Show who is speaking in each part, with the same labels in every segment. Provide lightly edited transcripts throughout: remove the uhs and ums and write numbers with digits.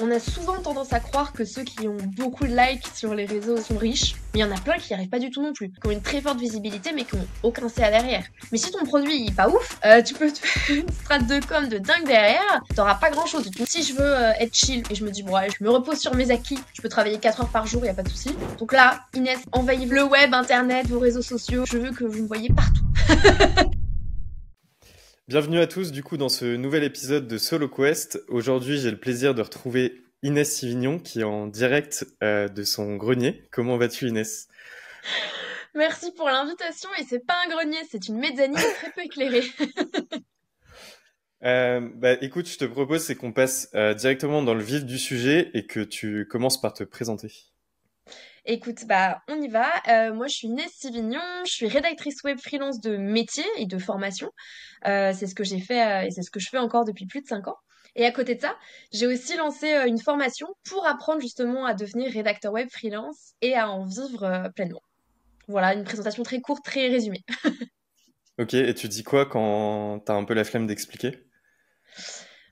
Speaker 1: On a souvent tendance à croire que ceux qui ont beaucoup de likes sur les réseaux sont riches, mais il y en a plein qui n'y arrivent pas du tout non plus, qui ont une très forte visibilité mais qui ont aucun CA derrière. Mais si ton produit est pas ouf, tu peux te faire une strate de com de dingue derrière, t'auras pas grand chose. Si je veux être chill et je me dis bon allez, je me repose sur mes acquis, je peux travailler 4 heures par jour, y a pas de souci. Donc là, Inès, envahis le web, internet, vos réseaux sociaux, je veux que vous me voyez partout.
Speaker 2: Bienvenue à tous du coup dans ce nouvel épisode de Solo Quest. Aujourd'hui j'ai le plaisir de retrouver Inès Sivignon qui est en direct de son grenier. Comment vas-tu Inès?
Speaker 1: Merci pour l'invitation et c'est pas un grenier, c'est une mezzanine très peu éclairée.
Speaker 2: Écoute, je te propose c'est qu'on passe directement dans le vif du sujet et que tu commences par te présenter.
Speaker 1: Écoute, on y va. Moi, je suis Inès Sivignon, je suis rédactrice web freelance de métier et de formation. C'est ce que j'ai fait et c'est ce que je fais encore depuis plus de 5 ans. Et à côté de ça, j'ai aussi lancé une formation pour apprendre justement à devenir rédacteur web freelance et à en vivre pleinement. Voilà, une présentation très courte, très résumée.
Speaker 2: Ok, et tu dis quoi quand t'as un peu la flemme d'expliquer?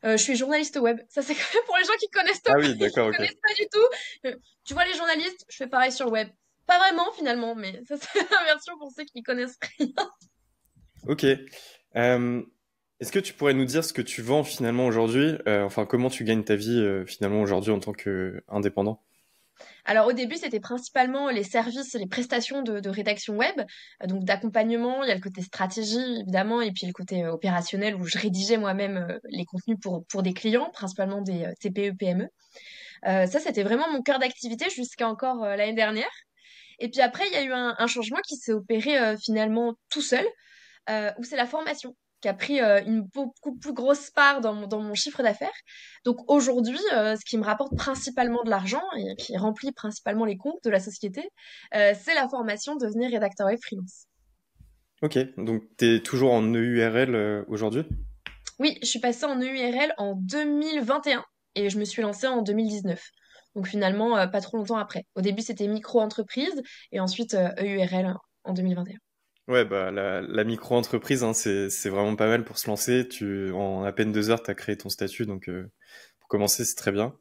Speaker 1: Je suis journaliste web. Ça, c'est quand même pour les gens qui connaissent,
Speaker 2: Ah oui,
Speaker 1: qui
Speaker 2: d'accord, ok.
Speaker 1: connaissent pas du tout. Tu vois, les journalistes, je fais pareil sur le web. Pas vraiment finalement, mais ça, c'est la version pour ceux qui connaissent rien.
Speaker 2: Ok. Euh, Est-ce que tu pourrais nous dire ce que tu vends finalement aujourd'hui? Enfin, comment tu gagnes ta vie finalement aujourd'hui en tant qu'indépendant?
Speaker 1: Alors au début, c'était principalement les services, les prestations de rédaction web, donc d'accompagnement. Il y a le côté stratégie, évidemment, et puis le côté opérationnel où je rédigeais moi-même les contenus pour des clients, principalement des TPE, PME. Ça, c'était vraiment mon cœur d'activité jusqu'à encore l'année dernière. Et puis après, il y a eu un changement qui s'est opéré finalement tout seul, où c'est la formation qui a pris une beaucoup plus grosse part dans mon chiffre d'affaires. Donc aujourd'hui, ce qui me rapporte principalement de l'argent et qui remplit principalement les comptes de la société, c'est la formation de devenir rédacteur web freelance.
Speaker 2: Ok, donc tu es toujours en EURL aujourd'hui?
Speaker 1: Oui, je suis passée en EURL en 2021 et je me suis lancée en 2019. Donc finalement, pas trop longtemps après. Au début, c'était micro-entreprise et ensuite EURL en 2021.
Speaker 2: Ouais, bah la micro-entreprise, hein, c'est vraiment pas mal pour se lancer. En à peine 2 heures, tu as créé ton statut, donc pour commencer, c'est très bien.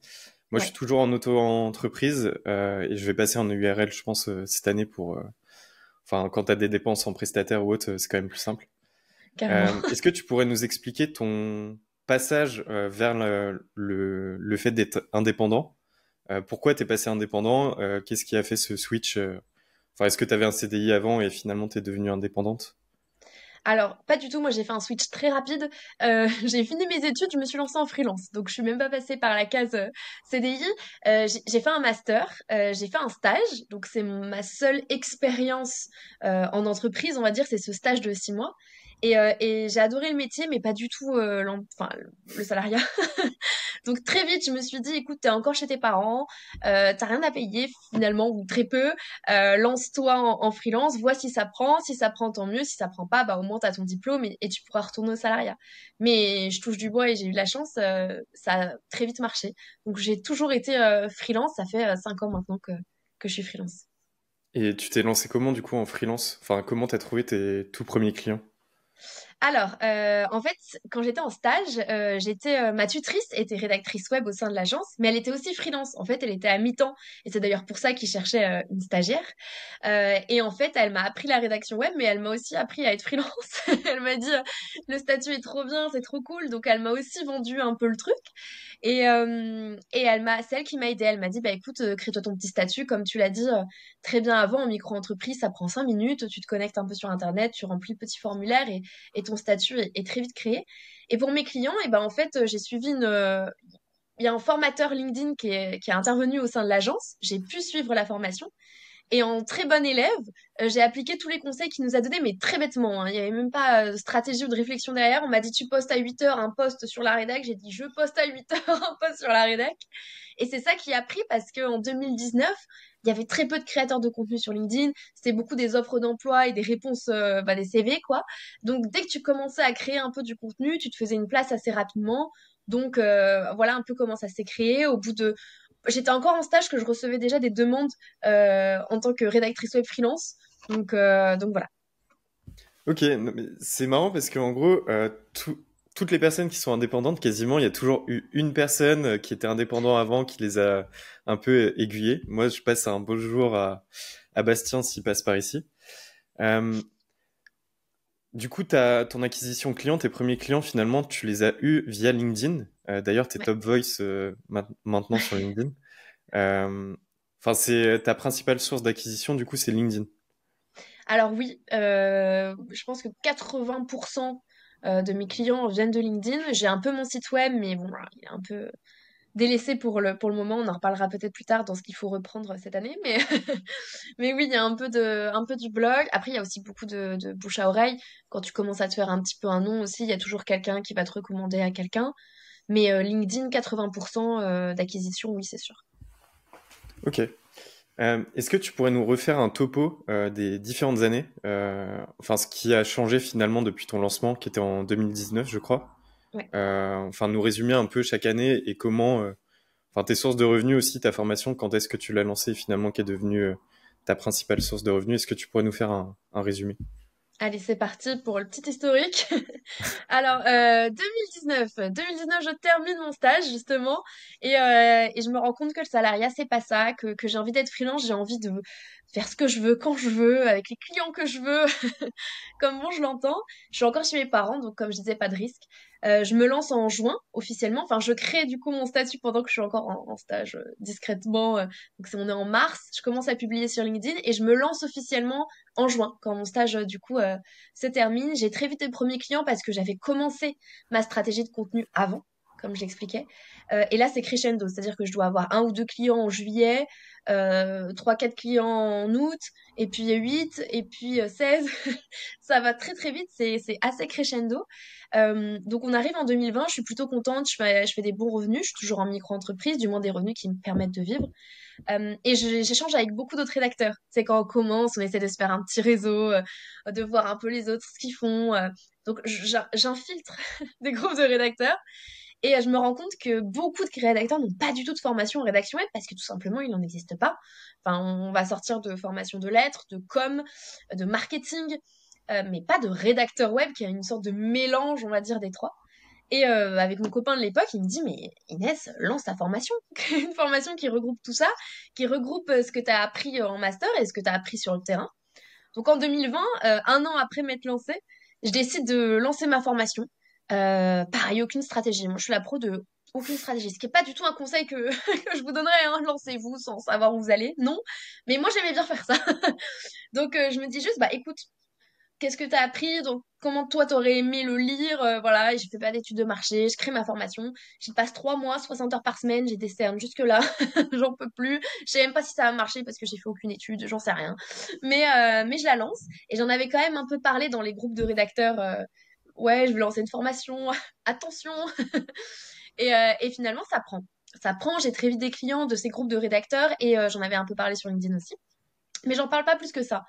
Speaker 2: Moi, je suis
Speaker 1: Ouais,
Speaker 2: toujours en auto-entreprise et je vais passer en URL, je pense, cette année enfin, quand tu as des dépenses en prestataire ou autre, c'est quand même plus simple.
Speaker 1: carrément.
Speaker 2: Est-ce que tu pourrais nous expliquer ton passage vers le fait d'être indépendant? Pourquoi t'es passé indépendant? Qu'est-ce qui a fait ce switch? Enfin, est-ce que tu avais un CDI avant et finalement t'es devenue indépendante?
Speaker 1: Alors, pas du tout. Moi, j'ai fait un switch très rapide. J'ai fini mes études, je me suis lancée en freelance. Donc, je suis même pas passée par la case CDI. J'ai fait un master, j'ai fait un stage. Donc, c'est ma seule expérience en entreprise, on va dire, c'est ce stage de 6 mois. Et j'ai adoré le métier, mais pas du tout enfin, le salariat. Donc très vite, je me suis dit, écoute, t'es encore chez tes parents, t'as rien à payer finalement, ou très peu, lance-toi en freelance, vois si ça prend tant mieux, si ça prend pas, au moins t'as ton diplôme et tu pourras retourner au salariat. Mais je touche du bois et j'ai eu de la chance, ça a très vite marché. Donc j'ai toujours été freelance, ça fait 5 ans maintenant que je suis freelance.
Speaker 2: Et tu t'es lancé comment du coup en freelance? Enfin, comment t'as trouvé tes tout premiers clients?
Speaker 1: Alors, en fait, quand j'étais en stage, ma tutrice était rédactrice web au sein de l'agence, mais elle était aussi freelance. En fait, elle était à mi-temps, et c'est d'ailleurs pour ça qu'ils cherchaient une stagiaire. Et en fait, elle m'a appris la rédaction web, mais elle m'a aussi appris à être freelance. Elle m'a dit, le statut est trop bien, c'est trop cool, donc elle m'a aussi vendu un peu le truc. Et c'est elle qui m'a aidée. Elle m'a dit, bah écoute, crée-toi ton petit statut, comme tu l'as dit très bien avant, en micro-entreprise, ça prend 5 minutes, tu te connectes un peu sur Internet, tu remplis le petit formulaire et ton statut est très vite créé. Et pour mes clients, et ben en fait, j'ai suivi il y a un formateur LinkedIn qui est intervenu au sein de l'agence. J'ai pu suivre la formation. Et en très bonne élève, j'ai appliqué tous les conseils qu'il nous a donnés, mais très bêtement, hein. Il n'y avait même pas de stratégie ou de réflexion derrière. On m'a dit, tu postes à 8 heures un post sur la rédac. J'ai dit, je poste à 8 heures un post sur la rédac. Et c'est ça qui a pris parce qu'en 2019, il y avait très peu de créateurs de contenu sur LinkedIn. C'était beaucoup des offres d'emploi et des réponses, des CV, quoi. Donc, dès que tu commençais à créer un peu du contenu, tu te faisais une place assez rapidement. Donc, voilà un peu comment ça s'est créé. J'étais encore en stage que je recevais déjà des demandes en tant que rédactrice web freelance. Donc voilà.
Speaker 2: Ok, non, mais c'est marrant parce qu'en gros, toutes les personnes qui sont indépendantes, quasiment, il y a toujours eu une personne qui était indépendant avant, qui les a un peu aiguillés. Moi, je passe un beau jour à Bastien s'il passe par ici. Euh, du coup, ton acquisition client, tes premiers clients, finalement, tu les as eus via LinkedIn. D'ailleurs, t'es
Speaker 1: Ouais.
Speaker 2: top voice maintenant sur LinkedIn. Euh, Enfin, c'est ta principale source d'acquisition, du coup, c'est LinkedIn.
Speaker 1: Alors oui, je pense que 80% de mes clients viennent de LinkedIn. J'ai un peu mon site web, mais bon, voilà, il est un peu délaissé pour le moment. On en reparlera peut-être plus tard dans ce qu'il faut reprendre cette année. Mais, mais oui, il y a un peu du blog. Après, il y a aussi beaucoup de bouche à oreille. Quand tu commences à te faire un petit peu un nom aussi, il y a toujours quelqu'un qui va te recommander à quelqu'un. Mais LinkedIn, 80% d'acquisition, oui, c'est sûr.
Speaker 2: Ok. Est-ce que tu pourrais nous refaire un topo des différentes années, enfin ce qui a changé finalement depuis ton lancement, qui était en 2019, je crois.
Speaker 1: Ouais.
Speaker 2: Enfin, nous résumer un peu chaque année et comment, enfin tes sources de revenus aussi, ta formation, quand est-ce que tu l'as lancée finalement, qui est devenue ta principale source de revenus. Est-ce que tu pourrais nous faire un résumé?
Speaker 1: Allez, c'est parti pour le petit historique. Alors, 2019, je termine mon stage justement et je me rends compte que le salariat, c'est pas ça, que j'ai envie d'être freelance, j'ai envie de faire ce que je veux, quand je veux, avec les clients que je veux, comme bon je l'entends. Je suis encore chez mes parents, donc comme je disais, pas de risque. Je me lance en juin officiellement, enfin je crée du coup mon statut pendant que je suis encore en stage discrètement. Donc on est en mars, je commence à publier sur LinkedIn et je me lance officiellement en juin quand mon stage du coup se termine. J'ai très vite des premiers clients parce que j'avais commencé ma stratégie de contenu avant, comme je l'expliquais. Et là, c'est crescendo, c'est-à-dire que je dois avoir un ou deux clients en juillet, trois, quatre clients en août, et puis 8, et puis 16. Ça va très très vite, c'est assez crescendo. Donc on arrive en 2020, je suis plutôt contente, je fais des bons revenus, je suis toujours en micro-entreprise, du moins des revenus qui me permettent de vivre. Et j'échange avec beaucoup d'autres rédacteurs. C'est quand on commence, on essaie de se faire un petit réseau, de voir un peu les autres ce qu'ils font. Donc j'infiltre des groupes de rédacteurs et je me rends compte que beaucoup de rédacteurs n'ont pas du tout de formation en rédaction web parce que tout simplement il n'en existe pas. Enfin, on va sortir de formation de lettres, de com, de marketing, mais pas de rédacteur web qui a une sorte de mélange, on va dire, des trois. Et avec mon copain de l'époque, il me dit, mais Inès, lance ta formation. Crée une formation qui regroupe tout ça, qui regroupe ce que tu as appris en master et ce que tu as appris sur le terrain. Donc en 2020, un an après m'être lancée, je décide de lancer ma formation. Pareil, aucune stratégie. Moi, je suis la pro de aucune stratégie. Ce qui n'est pas du tout un conseil que, que je vous donnerais. Hein. Lancez-vous sans savoir où vous allez. Non. Mais moi, j'aimais bien faire ça. Donc je me dis juste, bah écoute, qu'est-ce que tu as appris, donc comment toi t'aurais aimé le lire, voilà, et j'ai fait pas d'études de marché, je crée ma formation, j'y passe 3 mois, 60 heures par semaine, j'ai des cernes jusque là, j'en peux plus, je sais même pas si ça va marcher parce que j'ai fait aucune étude, j'en sais rien, mais je la lance, et j'en avais quand même un peu parlé dans les groupes de rédacteurs, ouais, je veux lancer une formation, attention, et finalement ça prend, j'ai très vite des clients de ces groupes de rédacteurs, et j'en avais un peu parlé sur LinkedIn aussi. Mais j'en parle pas plus que ça.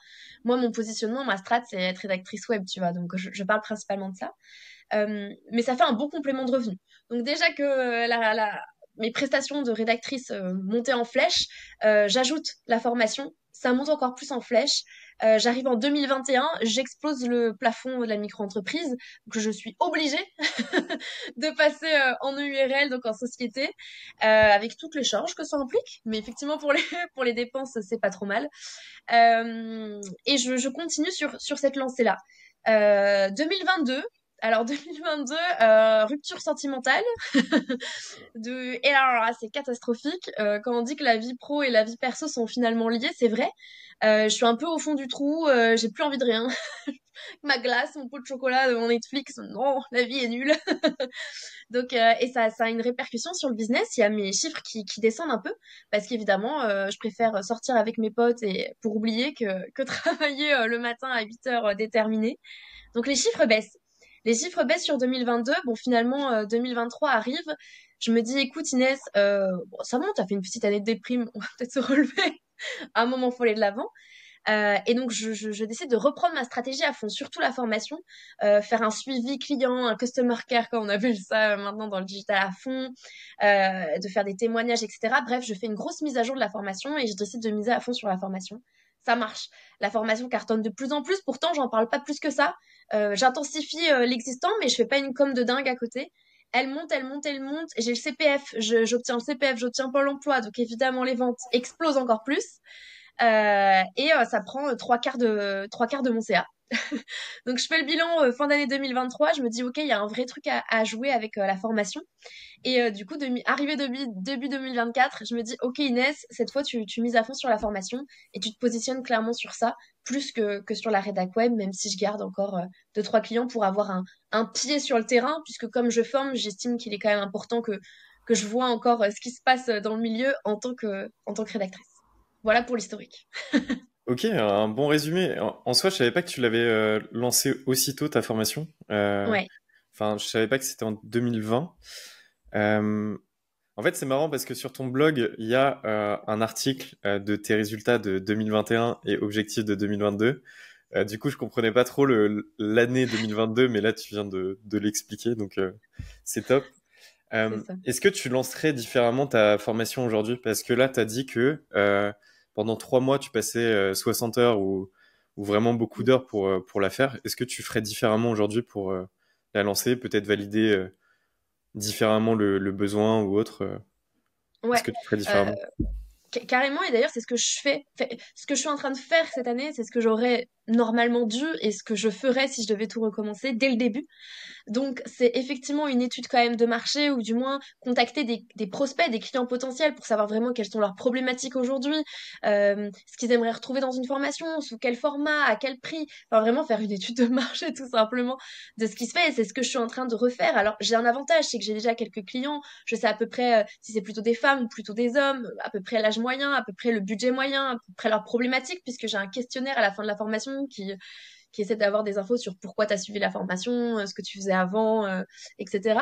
Speaker 1: Moi, mon positionnement, ma strat, c'est être rédactrice web, tu vois. Donc, je parle principalement de ça. Mais ça fait un bon complément de revenu. Donc, déjà que mes prestations de rédactrice montaient en flèche, j'ajoute la formation. Ça monte encore plus en flèche. J'arrive en 2021, j'explose le plafond de la micro-entreprise. Donc, je suis obligée de passer en EURL, donc en société, avec toutes les charges que ça implique. Mais effectivement, pour les, pour les dépenses, c'est pas trop mal. Et je continue sur cette lancée-là. 2022, alors 2022, rupture sentimentale. Et alors là, c'est catastrophique. Quand on dit que la vie pro et la vie perso sont finalement liées, c'est vrai. Je suis un peu au fond du trou, j'ai plus envie de rien. Ma glace, mon pot de chocolat, mon Netflix, non, la vie est nulle. Donc, et ça a une répercussion sur le business. Il y a mes chiffres qui descendent un peu parce qu'évidemment, je préfère sortir avec mes potes et pour oublier que travailler le matin à 8 heures déterminées. Donc, les chiffres baissent. Les chiffres baissent sur 2022. Bon, finalement, 2023 arrive. Je me dis, écoute, Inès, bon, ça monte, t'as fait une petite année de déprime, on va peut-être se relever. À un moment, faut aller de l'avant. Et donc, je décide de reprendre ma stratégie à fond, surtout la formation, faire un suivi client, un customer care, comme on appelle ça maintenant dans le digital à fond, de faire des témoignages, etc. Bref, je fais une grosse mise à jour de la formation et je décide de miser à fond sur la formation. Ça marche. La formation cartonne de plus en plus. Pourtant, j'en parle pas plus que ça. J'intensifie l'existant, mais je fais pas une com de dingue à côté. Elle monte, elle monte, elle monte. J'ai le CPF, j'obtiens le CPF, j'obtiens Pôle emploi, donc évidemment les ventes explosent encore plus. Ça prend trois quarts de mon CA. Donc je fais le bilan fin d'année 2023. Je me dis ok, il y a un vrai truc à jouer avec la formation. Et du coup, arrivé début 2024, je me dis, OK Inès, cette fois, tu mises à fond sur la formation et tu te positionnes clairement sur ça, plus que sur la rédac web, même si je garde encore deux, trois clients pour avoir un pied sur le terrain, puisque comme je forme, j'estime qu'il est quand même important que je vois encore ce qui se passe dans le milieu en tant que rédactrice. Voilà pour l'historique.
Speaker 2: Ok, un bon résumé. En soi, je savais pas que tu l'avais lancé aussitôt ta formation.
Speaker 1: Ouais,
Speaker 2: Enfin, je savais pas que c'était en 2020. Euh, En fait, c'est marrant parce que sur ton blog, il y a un article de tes résultats de 2021 et objectifs de 2022. Du coup, je comprenais pas trop l'année 2022, mais là, tu viens de l'expliquer, donc c'est top.
Speaker 1: c'est ça.
Speaker 2: Est-ce que tu lancerais différemment ta formation aujourd'hui? Parce que là, tu as dit que pendant 3 mois, tu passais 60 heures ou vraiment beaucoup d'heures pour la faire. Est-ce que tu ferais différemment aujourd'hui pour la lancer, peut-être valider différemment le besoin ou autre? Est-ce
Speaker 1: Ouais.
Speaker 2: que tu ferais
Speaker 1: Euh,
Speaker 2: différemment?
Speaker 1: Carrément, et d'ailleurs, c'est ce que je fais. Ce que je suis en train de faire cette année, c'est ce que j'aurais normalement dû et ce que je ferais si je devais tout recommencer dès le début. Donc, c'est effectivement une étude quand même de marché ou du moins contacter des prospects, des clients potentiels pour savoir vraiment quelles sont leurs problématiques aujourd'hui, ce qu'ils aimeraient retrouver dans une formation, sous quel format, à quel prix. Enfin, vraiment faire une étude de marché tout simplement de ce qui se fait et c'est ce que je suis en train de refaire. Alors, j'ai un avantage, c'est que j'ai déjà quelques clients. Je sais à peu près si c'est plutôt des femmes ou plutôt des hommes, à peu près l'âge moyen, à peu près le budget moyen, à peu près leurs problématiques, puisque j'ai un questionnaire à la fin de la formation qui essaie d'avoir des infos sur pourquoi tu as suivi la formation, ce que tu faisais avant, etc.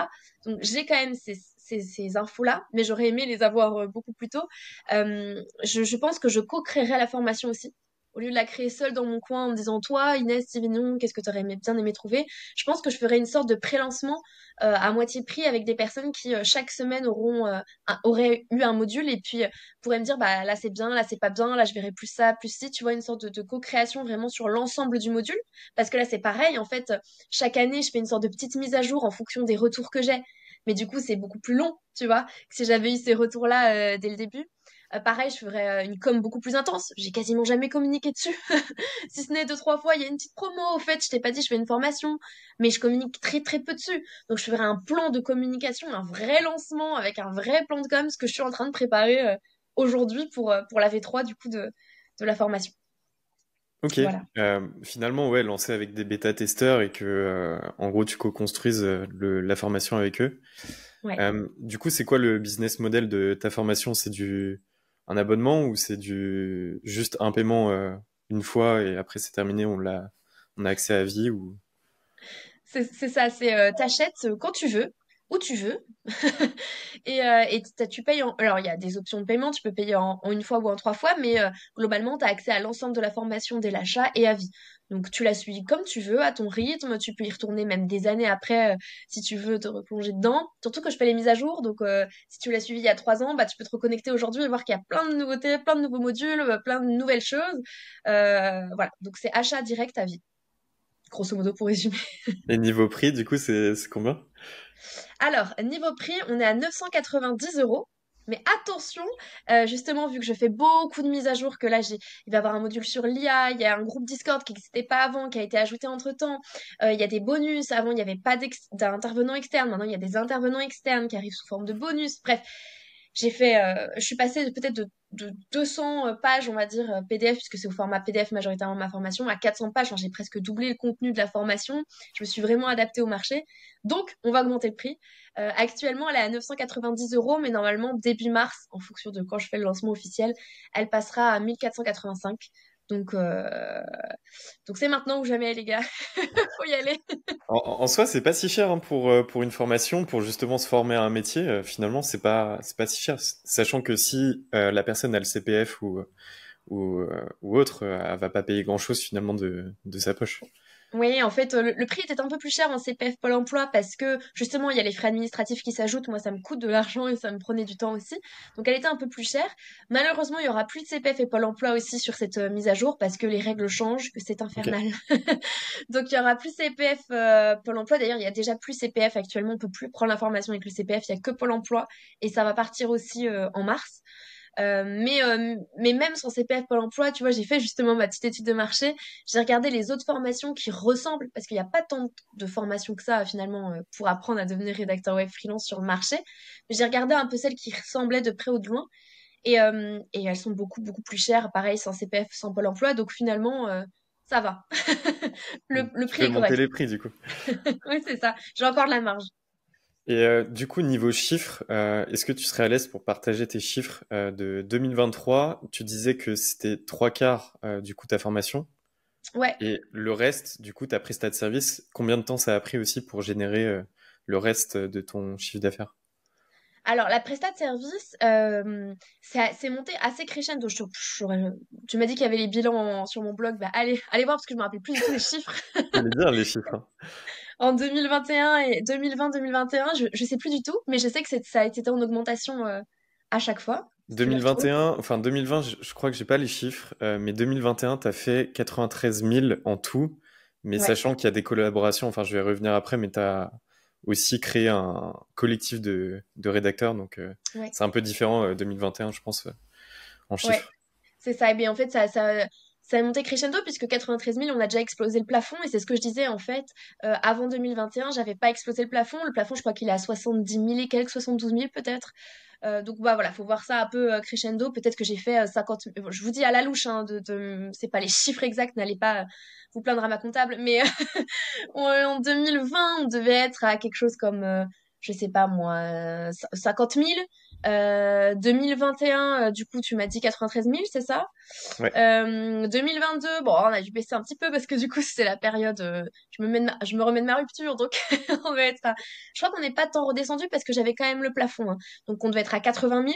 Speaker 1: Donc j'ai quand même ces infos-là, mais j'aurais aimé les avoir beaucoup plus tôt. Je pense que je co-créerai la formation aussi. Au lieu de la créer seule dans mon coin en me disant toi, Inès, Sylvie, qu'est-ce que tu aurais bien aimé trouver, je pense que je ferai une sorte de pré-lancement à moitié prix avec des personnes qui chaque semaine auraient eu un module et puis pourraient me dire bah là c'est bien, là c'est pas bien, là je verrai plus ça, plus ci, tu vois, une sorte de co-création vraiment sur l'ensemble du module. Parce que là c'est pareil, en fait, chaque année je fais une sorte de petite mise à jour en fonction des retours que j'ai. Mais du coup c'est beaucoup plus long, tu vois, que si j'avais eu ces retours-là dès le début. Pareil, je ferais une com beaucoup plus intense. J'ai quasiment jamais communiqué dessus. Si ce n'est deux, trois fois, il y a une petite promo. Au fait, je t'ai pas dit, je fais une formation, mais je communique très, très peu dessus. Donc, je ferai un plan de communication, un vrai lancement avec un vrai plan de com, ce que je suis en train de préparer aujourd'hui pour la V3, du coup, de la formation.
Speaker 2: Ok.
Speaker 1: Voilà.
Speaker 2: Finalement, ouais, lancer avec des bêta-testeurs et que, en gros, tu co-construises la formation avec eux.
Speaker 1: Ouais.
Speaker 2: Du coup, c'est quoi le business model de ta formation? C'est un abonnement ou c'est juste un paiement une fois et après c'est terminé, on a accès à vie ou...
Speaker 1: C'est ça, c'est t'achètes quand tu veux, où tu veux, tu payes Alors, il y a des options de paiement, tu peux payer en une fois ou en trois fois, mais globalement, tu as accès à l'ensemble de la formation dès l'achat et à vie. Donc, tu la suis comme tu veux, à ton rythme, tu peux y retourner même des années après si tu veux te replonger dedans. Surtout que je fais les mises à jour, donc si tu l'as suivi il y a 3 ans, bah, tu peux te reconnecter aujourd'hui et voir qu'il y a plein de nouveautés, plein de nouveaux modules, plein de nouvelles choses. Voilà, donc c'est achat direct à vie, grosso modo pour résumer.
Speaker 2: Et niveau prix, du coup, c'est combien?
Speaker 1: Alors, niveau prix, on est à 990 euros. Mais attention, justement, vu que je fais beaucoup de mises à jour, que là, il va y avoir un module sur l'IA, il y a un groupe Discord qui n'existait pas avant, qui a été ajouté entre-temps, il y a des bonus. Avant, il n'y avait pas d'intervenants externes. Maintenant, il y a des intervenants externes qui arrivent sous forme de bonus. Bref, je suis passée peut-être de 200 pages, on va dire, PDF, puisque c'est au format PDF majoritairement ma formation, à 400 pages. Enfin, j'ai presque doublé le contenu de la formation. Je me suis vraiment adaptée au marché. Donc, on va augmenter le prix. Actuellement, elle est à 990 euros, mais normalement, début mars, en fonction de quand je fais le lancement officiel, elle passera à 1485. Donc, euh, donc c'est maintenant ou jamais, les gars. Faut y aller.
Speaker 2: En soi, c'est pas si cher hein, pour une formation, pour justement se former à un métier. Finalement, c'est pas si cher. Sachant que si la personne a le CPF ou autre, elle va pas payer grand-chose finalement de sa poche.
Speaker 1: Oui, en fait, le prix était un peu plus cher en CPF Pôle emploi parce que justement, il y a les frais administratifs qui s'ajoutent. Moi, ça me coûte de l'argent et ça me prenait du temps aussi. Donc, elle était un peu plus chère. Malheureusement, il y aura plus de CPF et Pôle emploi aussi sur cette mise à jour parce que les règles changent, que c'est
Speaker 2: Ok.
Speaker 1: infernal. Donc, il y aura plus CPF Pôle emploi. D'ailleurs, il y a déjà plus CPF actuellement. On peut plus prendre l'information avec le CPF. Il y a que Pôle emploi et ça va partir aussi en mars. Mais même sans CPF Pôle emploi, tu vois, j'ai fait justement ma petite étude de marché. J'ai regardé les autres formations qui ressemblent, parce qu'il n'y a pas tant de formations que ça, finalement, pour apprendre à devenir rédacteur web freelance sur le marché. Mais j'ai regardé un peu celles qui ressemblaient de près ou de loin. Et elles sont beaucoup, beaucoup plus chères, pareil, sans CPF, sans Pôle emploi. Donc finalement, ça va. Le
Speaker 2: Tu
Speaker 1: prix
Speaker 2: peux
Speaker 1: est
Speaker 2: monter
Speaker 1: correct.
Speaker 2: les prix du coup.
Speaker 1: Oui, c'est ça. J'ai encore de la marge.
Speaker 2: Et du coup, niveau chiffres, est-ce que tu serais à l'aise pour partager tes chiffres de 2023? Tu disais que c'était trois quarts du coup ta formation
Speaker 1: Ouais.
Speaker 2: et le reste, du coup, ta prestat de service. Combien de temps ça a pris aussi pour générer le reste de ton chiffre d'affaires?
Speaker 1: Alors, la prestat de service, c'est monté assez crescendo. Tu m'as dit qu'il y avait les bilans sur mon blog. Bah, allez voir parce que je me rappelle plus du tout les chiffres.
Speaker 2: J'allais dire les chiffres, hein.
Speaker 1: En 2021 et 2020-2021, je sais plus du tout, mais je sais que ça a été en augmentation à chaque fois. Si tu les retrouves.
Speaker 2: 2021, enfin 2020, je crois que j'ai pas les chiffres, mais 2021, tu as fait 93 000 en tout, mais
Speaker 1: Ouais,
Speaker 2: sachant qu'il y a des collaborations, enfin je vais revenir après, mais tu as aussi créé un collectif de rédacteurs, donc
Speaker 1: ouais,
Speaker 2: c'est un peu différent 2021, je pense, en
Speaker 1: ouais.
Speaker 2: chiffres.
Speaker 1: C'est ça. Et bien, en fait, ça a monté crescendo puisque 93 000, on a déjà explosé le plafond. Et c'est ce que je disais, en fait. Avant 2021, j'avais pas explosé le plafond. Le plafond, je crois qu'il est à 70 000 et quelques, 72 000 peut-être. Donc, bah voilà, faut voir ça un peu crescendo. Peut-être que j'ai fait 50 000. Bon, je vous dis à la louche, hein, c'est pas les chiffres exacts, n'allez pas vous plaindre à ma comptable. Mais en 2020, on devait être à quelque chose comme, je sais pas moi, 50 000. 2021, du coup, tu m'as dit 93 000, c'est ça?
Speaker 2: Ouais.
Speaker 1: 2022, bon, on a dû baisser un petit peu parce que du coup, c'est la période, je me remets de ma rupture, donc on va être je crois qu'on n'est pas tant redescendu parce que j'avais quand même le plafond, hein. Donc on devait être à 80 000.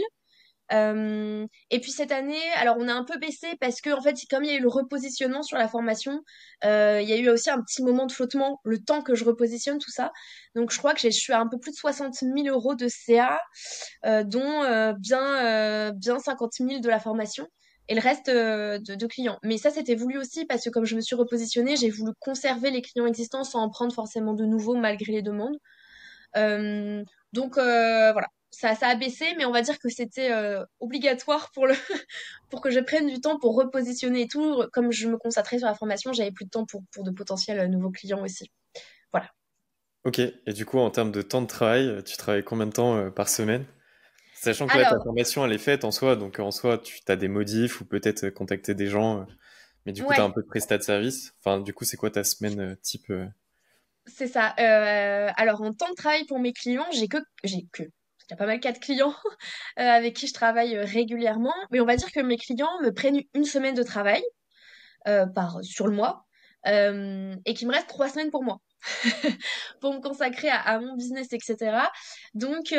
Speaker 1: Et puis cette année, alors on a un peu baissé parce que en fait, comme il y a eu le repositionnement sur la formation, il y a eu aussi un petit moment de flottement, le temps que je repositionne tout ça. Donc je crois que je suis à un peu plus de 60 000 euros de CA, dont bien 50 000 de la formation. Et le reste de clients. Mais ça, c'était voulu aussi parce que comme je me suis repositionnée, j'ai voulu conserver les clients existants sans en prendre forcément de nouveaux malgré les demandes. Euh, donc voilà, ça a baissé, mais on va dire que c'était obligatoire pour que je prenne du temps pour repositionner et tout. Comme je me concentrais sur la formation, j'avais plus de temps pour de potentiels nouveaux clients aussi. Voilà.
Speaker 2: Ok, et du coup, en termes de temps de travail, tu travailles combien de temps par semaine? Sachant que là, ta
Speaker 1: Alors,
Speaker 2: formation, elle est faite en soi, donc en soi, tu as des modifs ou peut-être contacter des gens, mais du coup, tu as un
Speaker 1: ouais,
Speaker 2: peu de prestat de service. Enfin, du coup, c'est quoi ta semaine type
Speaker 1: c'est ça. Alors, en temps de travail pour mes clients, il y a pas mal 4 clients avec qui je travaille régulièrement, mais on va dire que mes clients me prennent une semaine de travail sur le mois et qu'il me reste 3 semaines pour moi. Pour me consacrer à mon business, etc. Donc,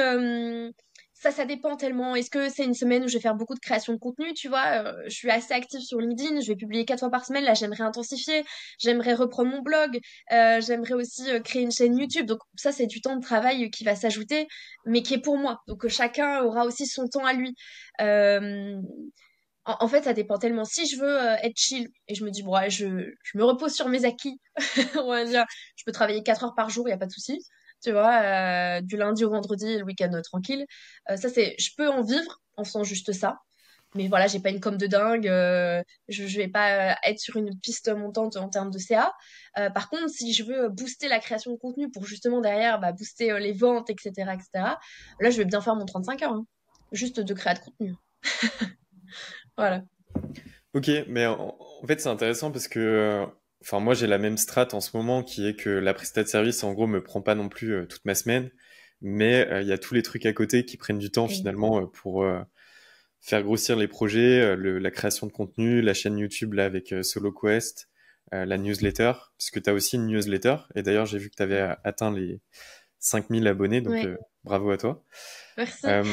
Speaker 1: ça dépend tellement. Est-ce que c'est une semaine où je vais faire beaucoup de création de contenu, tu vois? Je suis assez active sur LinkedIn, je vais publier 4 fois par semaine. Là, j'aimerais intensifier, j'aimerais reprendre mon blog, j'aimerais aussi créer une chaîne YouTube. Donc, ça, c'est du temps de travail qui va s'ajouter, mais qui est pour moi. Donc, chacun aura aussi son temps à lui. Euh, en fait, ça dépend tellement. Si je veux être chill et je me dis, bon, ouais, je me repose sur mes acquis, on va dire, je peux travailler 4 heures par jour, il n'y a pas de souci. Tu vois, du lundi au vendredi, le week-end tranquille. Je peux en vivre en faisant juste ça. Mais voilà, j'ai pas une com de dingue. Je vais pas être sur une piste montante en termes de CA. Par contre, si je veux booster la création de contenu pour justement derrière bah, booster les ventes, etc., etc., là, je vais bien faire mon 35 heures, hein. Juste de créer de contenu. Voilà.
Speaker 2: Ok, mais en fait c'est intéressant parce que, enfin moi j'ai la même strat en ce moment qui est que la prestat de service en gros me prend pas non plus toute ma semaine, mais il y a tous les trucs à côté qui prennent du temps finalement pour faire grossir les projets, la création de contenu, la chaîne YouTube là avec Solo Quest, la newsletter, puisque tu as aussi une newsletter, et d'ailleurs j'ai vu que tu avais atteint les 5000 abonnés, donc
Speaker 1: Ouais,
Speaker 2: bravo à toi.
Speaker 1: merci.
Speaker 2: Euh,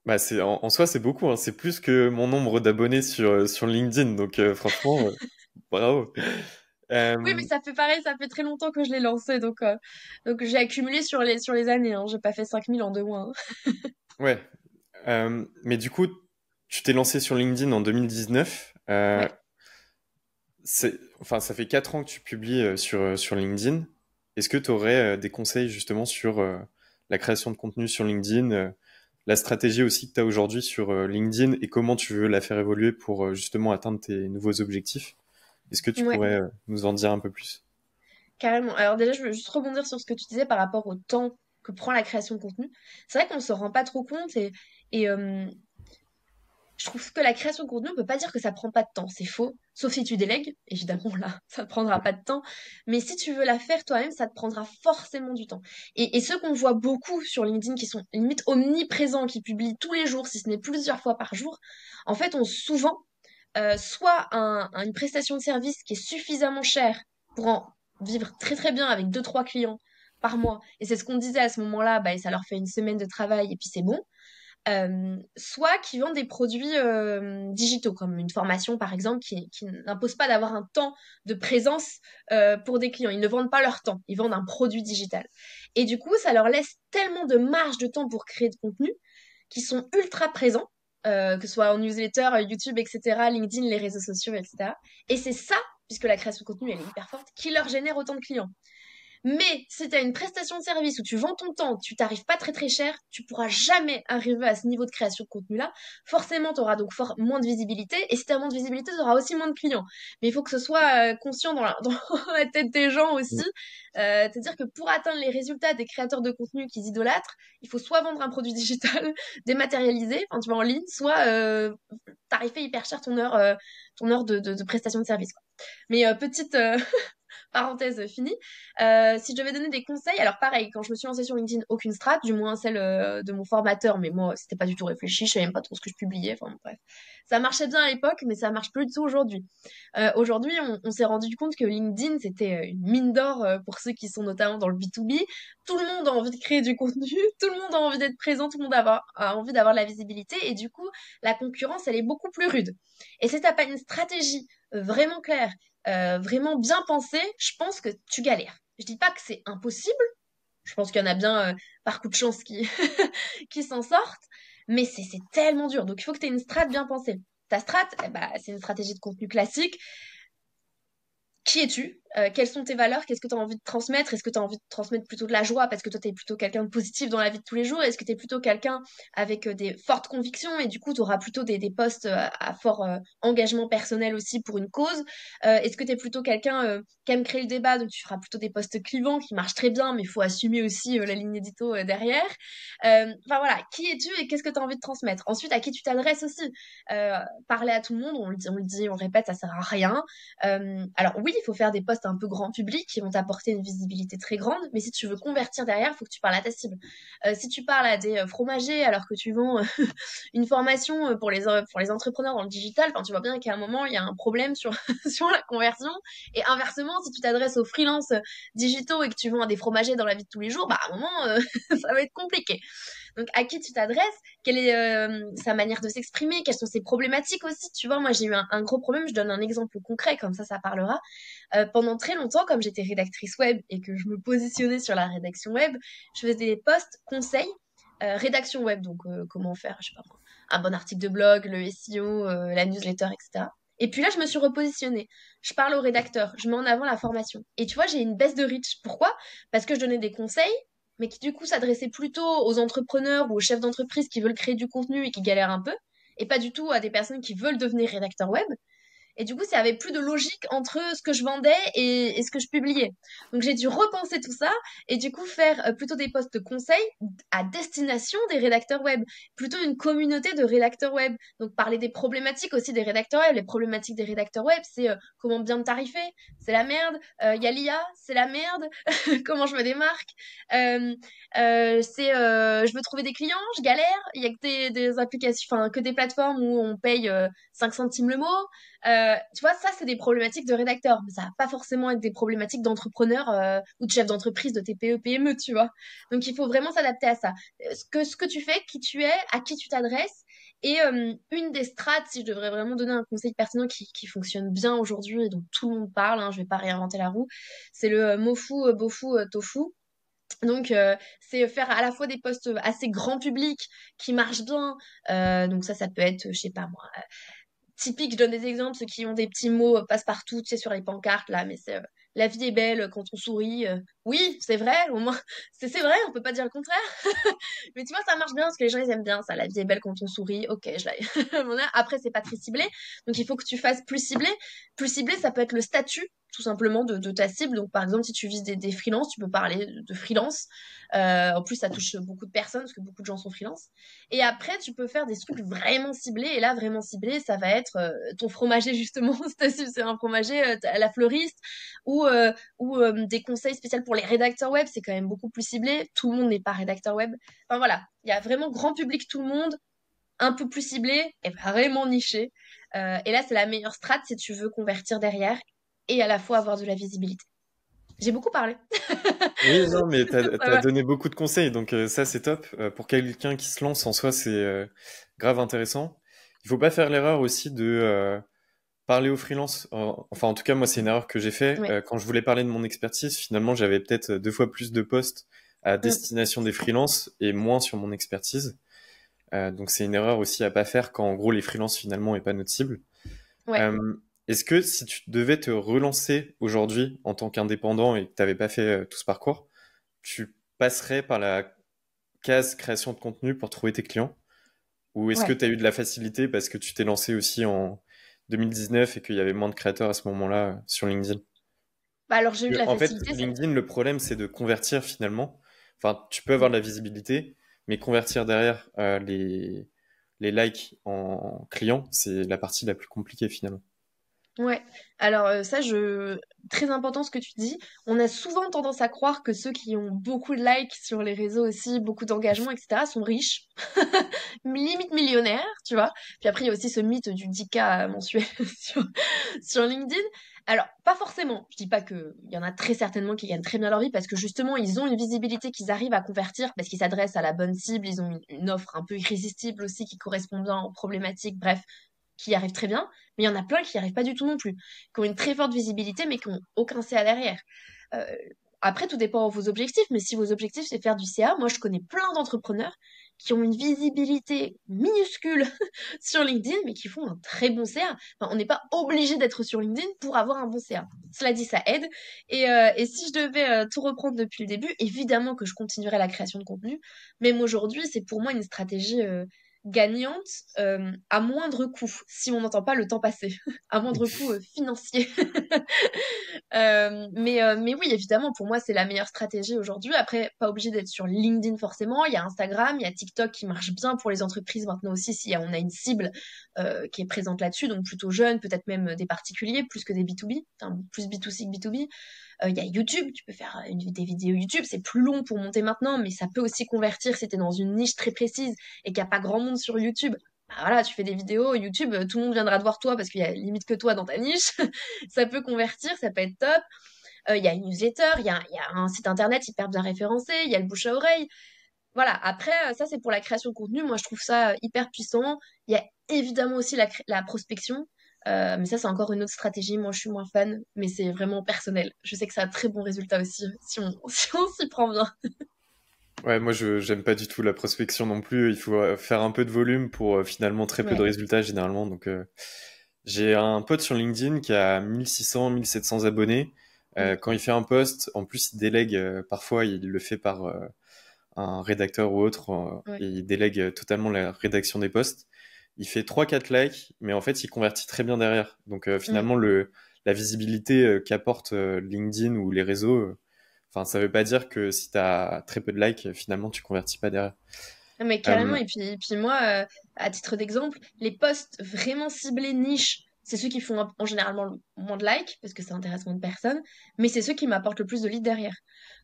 Speaker 2: Bah c'est en soi c'est beaucoup, hein. C'est plus que mon nombre d'abonnés sur LinkedIn, donc franchement bravo.
Speaker 1: Oui, mais
Speaker 2: Euh,
Speaker 1: ça fait pareil, ça fait très longtemps que je l'ai lancé, donc j'ai accumulé sur les années, hein. J'ai pas fait 5000 en 2 mois, hein.
Speaker 2: ouais. Mais du coup, tu t'es lancé sur LinkedIn en 2019.
Speaker 1: Ouais.
Speaker 2: Enfin, ça fait 4 ans que tu publies sur LinkedIn. Est-ce que tu aurais des conseils justement sur la création de contenu sur LinkedIn, la stratégie aussi que tu as aujourd'hui sur LinkedIn et comment tu veux la faire évoluer pour justement atteindre tes nouveaux objectifs? Est-ce que tu
Speaker 1: Ouais,
Speaker 2: pourrais nous en dire un peu plus?
Speaker 1: carrément. Alors déjà, je veux juste rebondir sur ce que tu disais par rapport au temps que prend la création de contenu. C'est vrai qu'on se rend pas trop compte et je trouve que la création de contenu, on peut pas dire que ça prend pas de temps, c'est faux. Sauf si tu délègues, évidemment là, ça te prendra pas de temps. Mais si tu veux la faire toi-même, ça te prendra forcément du temps. Et ceux qu'on voit beaucoup sur LinkedIn, qui sont limite omniprésents, qui publient tous les jours, si ce n'est plusieurs fois par jour, en fait, ont souvent soit une prestation de service qui est suffisamment chère pour en vivre très très bien avec deux trois clients par mois. Et c'est ce qu'on disait à ce moment-là, bah, et ça leur fait une semaine de travail et puis c'est bon, soit qui vendent des produits digitaux, comme une formation par exemple, qui n'impose pas d'avoir un temps de présence pour des clients. Ils ne vendent pas leur temps, ils vendent un produit digital. Et du coup, ça leur laisse tellement de marge de temps pour créer de contenu qui sont ultra présents, que ce soit en newsletter, YouTube, etc., LinkedIn, les réseaux sociaux, etc. Et c'est ça, puisque la création de contenu, elle est hyper forte, qui leur génère autant de clients. Mais si tu as une prestation de service où tu vends ton temps, tu t'arrives pas très très cher, tu pourras jamais arriver à ce niveau de création de contenu-là. Forcément, tu auras donc moins de visibilité. Et si tu as moins de visibilité, tu auras aussi moins de clients. Mais il faut que ce soit conscient dans dans la tête des gens aussi. C'est-à-dire que pour atteindre les résultats des créateurs de contenu qu'ils idolâtrent, il faut soit vendre un produit digital dématérialisé, enfin tu vois en ligne, soit tarifer hyper cher ton heure de prestation de service, quoi. Mais petite, parenthèse finie. Si je devais donner des conseils, alors pareil, quand je me suis lancée sur LinkedIn, aucune strat, du moins celle de mon formateur, mais moi, c'était pas du tout réfléchi, je savais même pas trop ce que je publiais, enfin bon, bref. Ça marchait bien à l'époque, mais ça marche plus du tout aujourd'hui. Aujourd'hui, on s'est rendu compte que LinkedIn, c'était une mine d'or pour ceux qui sont notamment dans le B2B. Tout le monde a envie de créer du contenu, tout le monde a envie d'être présent, tout le monde a envie d'avoir de la visibilité, et du coup, la concurrence, elle est beaucoup plus rude. Et si t'as pas une stratégie vraiment claire, vraiment bien pensée, je pense que tu galères. Je dis pas que c'est impossible. Je pense qu'il y en a bien, par coup de chance, qui, qui s'en sortent. Mais c'est tellement dur. Donc, il faut que tu aies une strat bien pensée. Ta strat, eh ben, c'est une stratégie de contenu classique. Qui es-tu? Quelles sont tes valeurs? Qu'est-ce que tu as envie de transmettre? Est-ce que tu as envie de transmettre plutôt de la joie parce que toi, tu es plutôt quelqu'un de positif dans la vie de tous les jours? Est-ce que tu es plutôt quelqu'un avec des fortes convictions et du coup, tu auras plutôt des postes à fort engagement personnel aussi pour une cause? Est-ce que tu es plutôt quelqu'un qui aime créer le débat, donc tu feras plutôt des postes clivants qui marchent très bien, mais il faut assumer aussi la ligne édito derrière? Enfin voilà, qui es-tu et qu'est-ce que tu as envie de transmettre? Ensuite, à qui tu t'adresses aussi? Parler à tout le monde, on le dit, on le répète, ça sert à rien. Alors oui, il faut faire des posts un peu grand public qui vont t'apporter une visibilité très grande, mais si tu veux convertir derrière, il faut que tu parles à ta cible. Si tu parles à des fromagers alors que tu vends une formation pour les entrepreneurs dans le digital, enfin, tu vois bien qu'à un moment, il y a un problème sur, sur la conversion. Et inversement, si tu t'adresses aux freelances digitaux et que tu vends à des fromagers dans la vie de tous les jours, bah à un moment, ça va être compliqué. Donc, à qui tu t'adresses? Quelle est sa manière de s'exprimer? Quelles sont ses problématiques aussi? Tu vois, moi, j'ai eu un gros problème. Je donne un exemple concret, comme ça parlera. Pendant très longtemps, comme j'étais rédactrice web et que je me positionnais sur la rédaction web, je faisais des posts conseils, rédaction web. Donc, comment faire, je sais pas moi, un bon article de blog, le SEO, la newsletter, etc. Et puis là, je me suis repositionnée. Je parle au rédacteur, je mets en avant la formation. Et tu vois, j'ai une baisse de reach. Pourquoi? Parce que je donnais des conseils, mais qui du coup s'adressait plutôt aux entrepreneurs ou aux chefs d'entreprise qui veulent créer du contenu et qui galèrent un peu, et pas du tout à des personnes qui veulent devenir rédacteurs web. Et du coup, ça avait plus de logique entre ce que je vendais et ce que je publiais. Donc j'ai dû repenser tout ça et du coup faire plutôt des posts de conseils à destination des rédacteurs web, plutôt une communauté de rédacteurs web. Donc parler des problématiques aussi des rédacteurs web. Les problématiques des rédacteurs web, c'est comment bien me tarifer, c'est la merde. Il y a l'IA, c'est la merde. Comment je me démarque. Je veux trouver des clients, je galère. Il y a que des applications, enfin que des plateformes où on paye 5 centimes le mot. Tu vois, ça, c'est des problématiques de rédacteurs, mais ça va pas forcément être des problématiques d'entrepreneurs ou de chefs d'entreprise, de TPE, PME, tu vois. Donc, il faut vraiment s'adapter à ça. Ce que tu fais, qui tu es, à qui tu t'adresses, Et une des strates, si je devrais vraiment donner un conseil pertinent qui fonctionne bien aujourd'hui et dont tout le monde parle, hein, je vais pas réinventer la roue, c'est le mofu, bofu, tofu. Donc, c'est faire à la fois des posts assez grand public qui marchent bien. Donc ça peut être, je sais pas moi, typique, je donne des exemples, ceux qui ont des petits mots passe-partout, tu sais, sur les pancartes, là, mais c'est la vie est belle quand on sourit. Oui, c'est vrai, au moins, c'est vrai, on peut pas dire le contraire. Mais tu vois, ça marche bien parce que les gens, ils aiment bien ça. La vie est belle quand on sourit. Ok, je l'ai. Voilà. Après, c'est pas très ciblé. Donc, il faut que tu fasses plus ciblé. Plus ciblé, ça peut être le statut, tout simplement, de ta cible. Donc, par exemple, si tu vises des freelances, tu peux parler de freelance. En plus, ça touche beaucoup de personnes parce que beaucoup de gens sont freelance. Et après, tu peux faire des trucs vraiment ciblés. Et là, vraiment ciblé, ça va être ton fromager, justement. Si ta cible, c'est un fromager, la fleuriste ou des conseils spéciaux pour les rédacteurs web. C'est quand même beaucoup plus ciblé. Tout le monde n'est pas rédacteur web. Enfin voilà, il y a vraiment grand public, tout le monde, un peu plus ciblé et vraiment niché. Et là, c'est la meilleure strat si tu veux convertir derrière et à la fois avoir de la visibilité. J'ai beaucoup parlé.
Speaker 2: Oui, non, mais
Speaker 1: Ça
Speaker 2: t'as
Speaker 1: va.
Speaker 2: donné beaucoup de conseils, donc ça c'est top. Pour quelqu'un qui se lance en soi, c'est grave intéressant. Il faut pas faire l'erreur aussi de parler aux freelances. Enfin, en tout cas, moi, c'est une erreur que j'ai fait.
Speaker 1: Ouais.
Speaker 2: Quand je voulais parler de mon expertise, finalement, j'avais peut-être 2 fois plus de postes à
Speaker 1: Mm.
Speaker 2: destination des freelances et moins sur mon expertise. Donc, c'est une erreur aussi à pas faire quand, en gros, les freelances, finalement, est pas notre cible.
Speaker 1: Ouais.
Speaker 2: Euh, Est-ce que si tu devais te relancer aujourd'hui en tant qu'indépendant et que tu n'avais pas fait tout ce parcours, tu passerais par la case création de contenu pour trouver tes clients? Ou est-ce que
Speaker 1: Ouais.
Speaker 2: tu as eu de la facilité parce que tu t'es lancé aussi en 2019 et qu'il y avait moins de créateurs à ce moment-là sur LinkedIn?
Speaker 1: Bah alors, j'ai eu de la
Speaker 2: En fait,
Speaker 1: facilité.
Speaker 2: LinkedIn, le problème, c'est de convertir finalement. Enfin, tu peux avoir de la visibilité, mais convertir derrière les likes en clients, c'est la partie la plus compliquée finalement.
Speaker 1: Ouais, alors ça, très important ce que tu dis. On a souvent tendance à croire que ceux qui ont beaucoup de likes sur les réseaux aussi, beaucoup d'engagement, etc., sont riches, limite millionnaires, tu vois. Puis après, il y a aussi ce mythe du 10K mensuel sur, sur LinkedIn. Alors, pas forcément. Je dis pas que il y en a très certainement qui gagnent très bien leur vie parce que justement, ils ont une visibilité qu'ils arrivent à convertir parce qu'ils s'adressent à la bonne cible, ils ont une offre un peu irrésistible aussi qui correspond bien aux problématiques. Bref, qui y arrivent très bien, mais il y en a plein qui n'y arrivent pas du tout non plus, qui ont une très forte visibilité, mais qui n'ont aucun CA derrière. Euh, Après, tout dépend de vos objectifs, mais si vos objectifs, c'est faire du CA, moi, je connais plein d'entrepreneurs qui ont une visibilité minuscule sur LinkedIn, mais qui font un très bon CA. Enfin, on n'est pas obligé d'être sur LinkedIn pour avoir un bon CA. Cela dit, ça aide. Et si je devais tout reprendre depuis le début, évidemment que je continuerai la création de contenu. Même aujourd'hui, c'est pour moi une stratégie gagnante à moindre coût, si on n'entend pas le temps passer, à moindre coût financier. Mais oui, évidemment, pour moi, c'est la meilleure stratégie aujourd'hui. Après, pas obligé d'être sur LinkedIn forcément. Il y a Instagram, il y a TikTok qui marche bien pour les entreprises maintenant aussi, si on a une cible qui est présente là-dessus, donc plutôt jeune, peut-être même des particuliers, plus que des B2B, enfin, plus B2C que B2B. Il y a YouTube, tu peux faire des vidéos YouTube, c'est plus long pour monter maintenant, mais ça peut aussi convertir si tu es dans une niche très précise et qu'il n'y a pas grand monde sur YouTube. Bah voilà, tu fais des vidéos, YouTube, tout le monde viendra te voir toi parce qu'il y a limite que toi dans ta niche. Ça peut convertir, ça peut être top. Il y a une newsletter, il y a un site internet hyper bien référencé, il y a le bouche à oreille. Voilà, après, ça c'est pour la création de contenu. Moi, je trouve ça hyper puissant. Il y a évidemment aussi la prospection. Mais ça, c'est encore une autre stratégie. Moi, je suis moins fan, mais c'est vraiment personnel. Je sais que ça a très bon résultat aussi si on si on s'y prend bien.
Speaker 2: Ouais, moi je j'aime pas du tout la prospection non plus. Il faut faire un peu de volume pour finalement très peu de
Speaker 1: Ouais.
Speaker 2: résultats généralement. Donc j'ai un pote sur LinkedIn qui a 1600, 1700 abonnés.
Speaker 1: Mm.
Speaker 2: Quand il fait un post, en plus il délègue. Parfois il le fait par un rédacteur ou autre.
Speaker 1: Ouais.
Speaker 2: Et il délègue totalement la rédaction des posts. Il fait 3-4 likes, mais en fait il convertit très bien derrière. Donc
Speaker 1: Mm.
Speaker 2: finalement la visibilité qu'apporte LinkedIn ou les réseaux. Enfin, ça veut pas dire que si t'as très peu de likes, finalement, tu convertis pas derrière.
Speaker 1: Non, mais carrément,
Speaker 2: Euh,
Speaker 1: et puis moi, à titre d'exemple, les posts vraiment ciblés niche, c'est ceux qui font en généralement moins de likes, parce que ça intéresse moins de personnes, mais c'est ceux qui m'apportent le plus de leads derrière.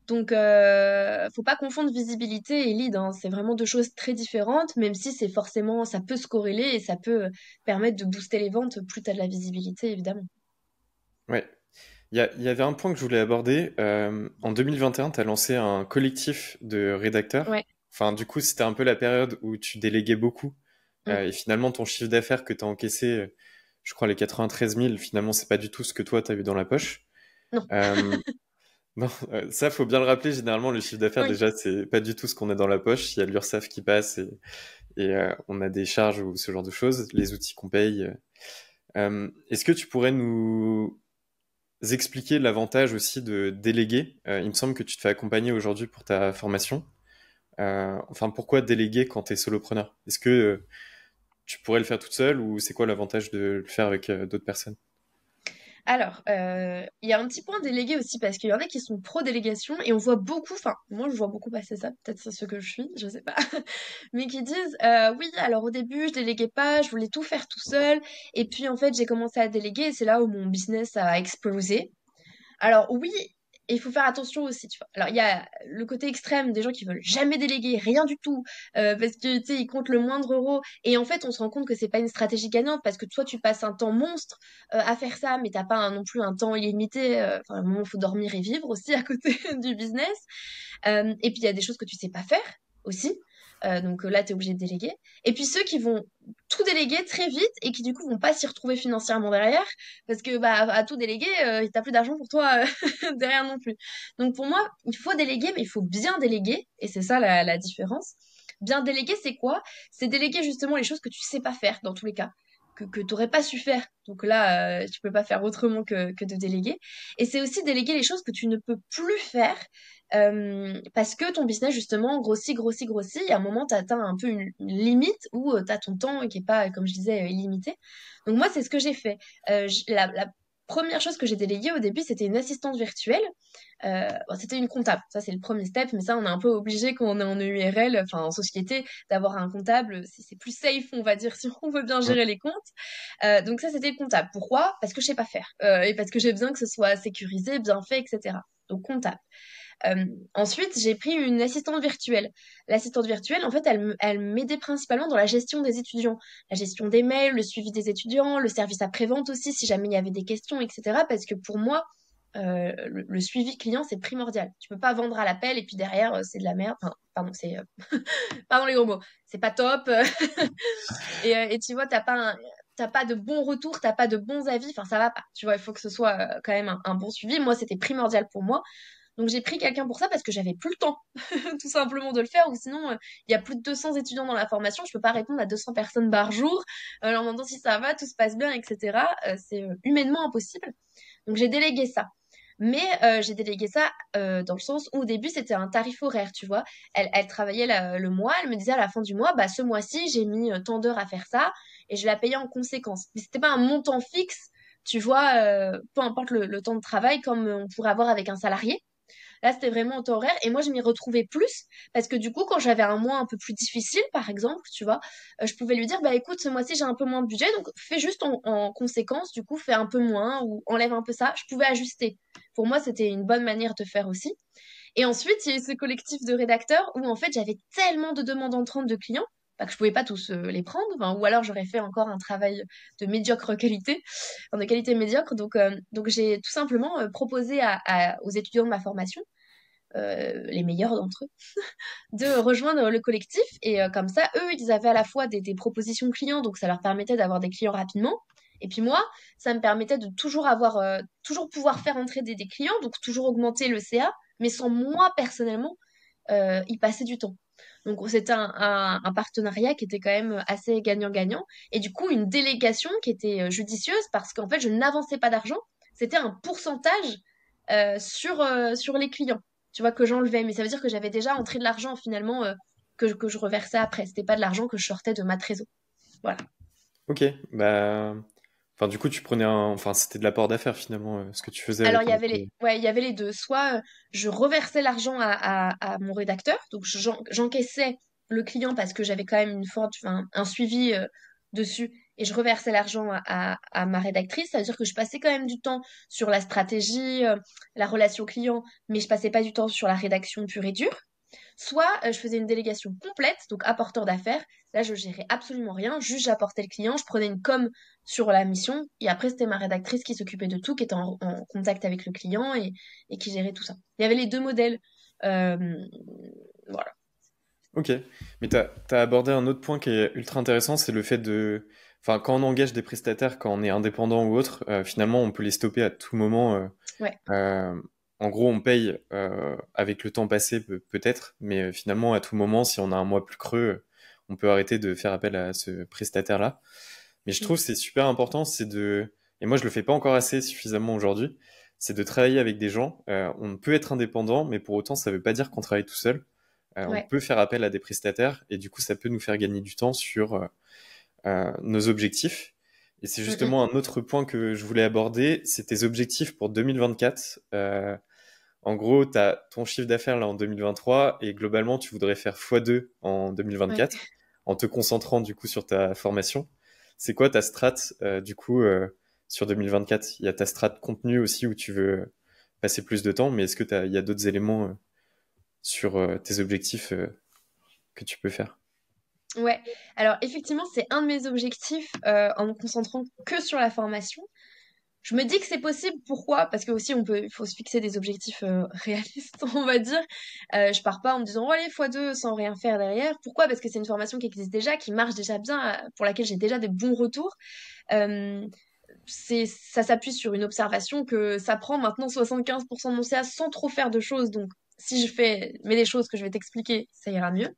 Speaker 1: Donc, faut pas confondre visibilité et lead, hein. C'est vraiment deux choses très différentes, même si c'est forcément, ça peut se corréler et ça peut permettre de booster les ventes, plus t'as de la visibilité, évidemment.
Speaker 2: ouais. Il y avait un point que je voulais aborder. En 2021, tu as lancé un collectif de rédacteurs.
Speaker 1: Ouais.
Speaker 2: Enfin, du coup, c'était un peu la période où tu déléguais beaucoup.
Speaker 1: Mm.
Speaker 2: et finalement ton chiffre d'affaires que tu as encaissé, je crois les 93 000, finalement c'est pas du tout ce que toi tu as eu dans la poche.
Speaker 1: Non.
Speaker 2: Euh, non, ça faut bien le rappeler, généralement le chiffre d'affaires
Speaker 1: Oui.
Speaker 2: déjà c'est pas du tout ce qu'on a dans la poche, il y a l'URSSAF qui passe et on a des charges ou ce genre de choses, les outils qu'on paye. Est-ce que tu pourrais nous expliquer l'avantage aussi de déléguer? Il me semble que tu te fais accompagner aujourd'hui pour ta formation. Enfin, pourquoi déléguer quand tu es solopreneur? Est-ce que tu pourrais le faire toute seule ou c'est quoi l'avantage de le faire avec d'autres personnes?
Speaker 1: Alors, il y a un petit point délégué aussi parce qu'il y en a qui sont pro-délégation et on voit beaucoup, enfin, moi je vois beaucoup passer ça, peut-être c'est ce que je suis, je sais pas, mais qui disent oui, alors au début je déléguais pas, je voulais tout faire tout seul, et puis en fait j'ai commencé à déléguer et c'est là où mon business a explosé. Alors oui, il faut faire attention aussi, tu vois. Alors il y a le côté extrême des gens qui veulent jamais déléguer, rien du tout, parce que tu sais, ils comptent le moindre euro. Et en fait, on se rend compte que c'est pas une stratégie gagnante parce que toi, tu passes un temps monstre à faire ça, mais t'as pas non plus un temps illimité. Enfin, à un moment, il faut dormir et vivre aussi à côté du business. Et puis il y a des choses que tu sais pas faire aussi. Donc là, tu es obligé de déléguer. Et puis ceux qui vont tout déléguer très vite et qui du coup vont pas s'y retrouver financièrement derrière parce que bah à tout déléguer, t'as plus d'argent pour toi derrière non plus. Donc pour moi, il faut déléguer, mais il faut bien déléguer et c'est ça la différence. Bien déléguer, c'est quoi? C'est déléguer justement les choses que tu sais pas faire dans tous les cas. Que tu n'aurais pas su faire. Donc là, tu peux pas faire autrement que de déléguer. Et c'est aussi déléguer les choses que tu ne peux plus faire parce que ton business, justement, grossit, grossit, grossit. Et à un moment, tu atteins un peu une limite où tu as ton temps qui est pas, comme je disais, illimité. Donc moi, c'est ce que j'ai fait. La première chose que j'ai déléguée au début, c'était une assistante virtuelle. Bon, c'était une comptable. Ça, c'est le premier step. Mais ça, on est un peu obligé quand on est en EURL, enfin en société, d'avoir un comptable. C'est plus safe, on va dire, si on veut bien
Speaker 2: Mm.
Speaker 1: gérer les comptes. Donc ça, c'était le comptable. Pourquoi? Parce que je sais pas faire. Et parce que j'ai besoin que ce soit sécurisé, bien fait, etc. Donc comptable. Ensuite, j'ai pris une assistante virtuelle. L'assistante virtuelle, en fait, elle m'aidait principalement dans la gestion des étudiants, la gestion des mails, le suivi des étudiants, le service après-vente aussi, si jamais il y avait des questions, etc. Parce que pour moi, le suivi client, c'est primordial. Tu peux pas vendre à l'appel et puis derrière, c'est de la merde. Enfin, pardon, pardon les gros mots. C'est pas top. Et tu vois, t'as pas de bons retours, t'as pas de bons avis. Enfin, ça va pas. Tu vois, il faut que ce soit quand même un bon suivi. Moi, c'était primordial pour moi. Donc j'ai pris quelqu'un pour ça parce que j'avais plus le temps tout simplement de le faire ou sinon il y a plus de 200 étudiants dans la formation, je peux pas répondre à 200 personnes par jour leur demandant si ça va, tout se passe bien, etc. C'est humainement impossible. Donc j'ai délégué ça. Mais j'ai délégué ça dans le sens où au début c'était un tarif horaire, tu vois. Elle travaillait le mois, elle me disait à la fin du mois, bah ce mois-ci j'ai mis tant d'heures à faire ça et je la payais en conséquence. Mais c'était pas un montant fixe, tu vois, peu importe le temps de travail comme on pourrait avoir avec un salarié. Là, c'était vraiment au temps horaire. Et moi, je m'y retrouvais plus parce que du coup, quand j'avais un mois un peu plus difficile, par exemple, tu vois, je pouvais lui dire, bah écoute, ce mois-ci, j'ai un peu moins de budget, donc fais juste en conséquence, du coup, fais un peu moins ou enlève un peu ça. Je pouvais ajuster. Pour moi, c'était une bonne manière de faire aussi. Et ensuite, il y a eu ce collectif de rédacteurs où en fait, j'avais tellement de demandes entrantes de clients bah, que je pouvais pas tous les prendre, enfin, ou alors j'aurais fait encore un travail de médiocre qualité, enfin, de qualité médiocre. Donc j'ai tout simplement proposé aux étudiants de ma formation les meilleurs d'entre eux, de rejoindre le collectif. Et comme ça, eux, ils avaient à la fois des propositions clients, donc ça leur permettait d'avoir des clients rapidement. Et puis moi, ça me permettait de toujours avoir, toujours pouvoir faire entrer des clients, donc toujours augmenter le CA, mais sans moi personnellement y passer du temps. Donc c'était un partenariat qui était quand même assez gagnant-gagnant. Et du coup, une délégation qui était judicieuse parce qu'en fait, je n'avançais pas d'argent. C'était un pourcentage sur les clients. Tu vois, que j'enlevais. Mais ça veut dire que j'avais déjà entré de l'argent finalement que je reversais après. C'était pas de l'argent que je sortais de ma trésor. Voilà.
Speaker 2: Ok, bah, enfin du coup tu prenais enfin c'était de l'apport d'affaires finalement ce que tu faisais
Speaker 1: Alors,
Speaker 2: avec un autre.
Speaker 1: ouais, il y avait les deux. Soit je reversais l'argent à mon rédacteur, donc j'encaissais le client parce que j'avais quand même enfin, un suivi dessus, et je reversais l'argent à ma rédactrice. Ça veut dire que je passais quand même du temps sur la stratégie, la relation client, mais je passais pas du temps sur la rédaction pure et dure. Soit je faisais une délégation complète, donc apporteur d'affaires. Là, je gérais absolument rien, juste j'apportais le client, je prenais une com sur la mission, et après, c'était ma rédactrice qui s'occupait de tout, qui était en contact avec le client et qui gérait tout ça. Il y avait les deux modèles. Euh, voilà.
Speaker 2: Ok, mais t'as abordé un autre point qui est ultra intéressant, c'est le fait de... Enfin, quand on engage des prestataires, quand on est indépendant ou autre, finalement, on peut les stopper à tout moment.
Speaker 1: Ouais.
Speaker 2: Euh, En gros, on paye avec le temps passé peut-être, mais finalement, à tout moment, si on a un mois plus creux, on peut arrêter de faire appel à ce prestataire-là. Mais je
Speaker 1: Mm.
Speaker 2: trouve que c'est super important, c'est de... Et moi, je le fais pas encore assez suffisamment aujourd'hui, c'est de travailler avec des gens. On peut être indépendant, mais pour autant, ça veut pas dire qu'on travaille tout seul. On
Speaker 1: Ouais.
Speaker 2: peut faire appel à des prestataires et du coup, ça peut nous faire gagner du temps sur nos objectifs. Et c'est
Speaker 1: Mm, mm.
Speaker 2: justement un autre point que je voulais aborder, c'est tes objectifs pour 2024. En gros, tu as ton chiffre d'affaires là en 2023 et globalement, tu voudrais faire x2 en
Speaker 1: Ouais.
Speaker 2: 2024 en te concentrant du coup sur ta formation. C'est quoi ta strat du coup sur 2024? Il y a ta strat contenu aussi où tu veux passer plus de temps, mais est-ce que il y a d'autres éléments sur tes objectifs que tu peux faire?
Speaker 1: Ouais. Alors effectivement, c'est un de mes objectifs en me concentrant que sur la formation. Je me dis que c'est possible. Pourquoi? Parce que aussi il faut se fixer des objectifs réalistes, on va dire. Je pars pas en me disant, oh, allez, x2 sans rien faire derrière. Pourquoi? Parce que c'est une formation qui existe déjà, qui marche déjà bien, pour laquelle j'ai déjà des bons retours. Euh, ça s'appuie sur une observation que ça prend maintenant 75% de mon CA sans trop faire de choses. Donc, si mets des choses que je vais t'expliquer, ça ira mieux.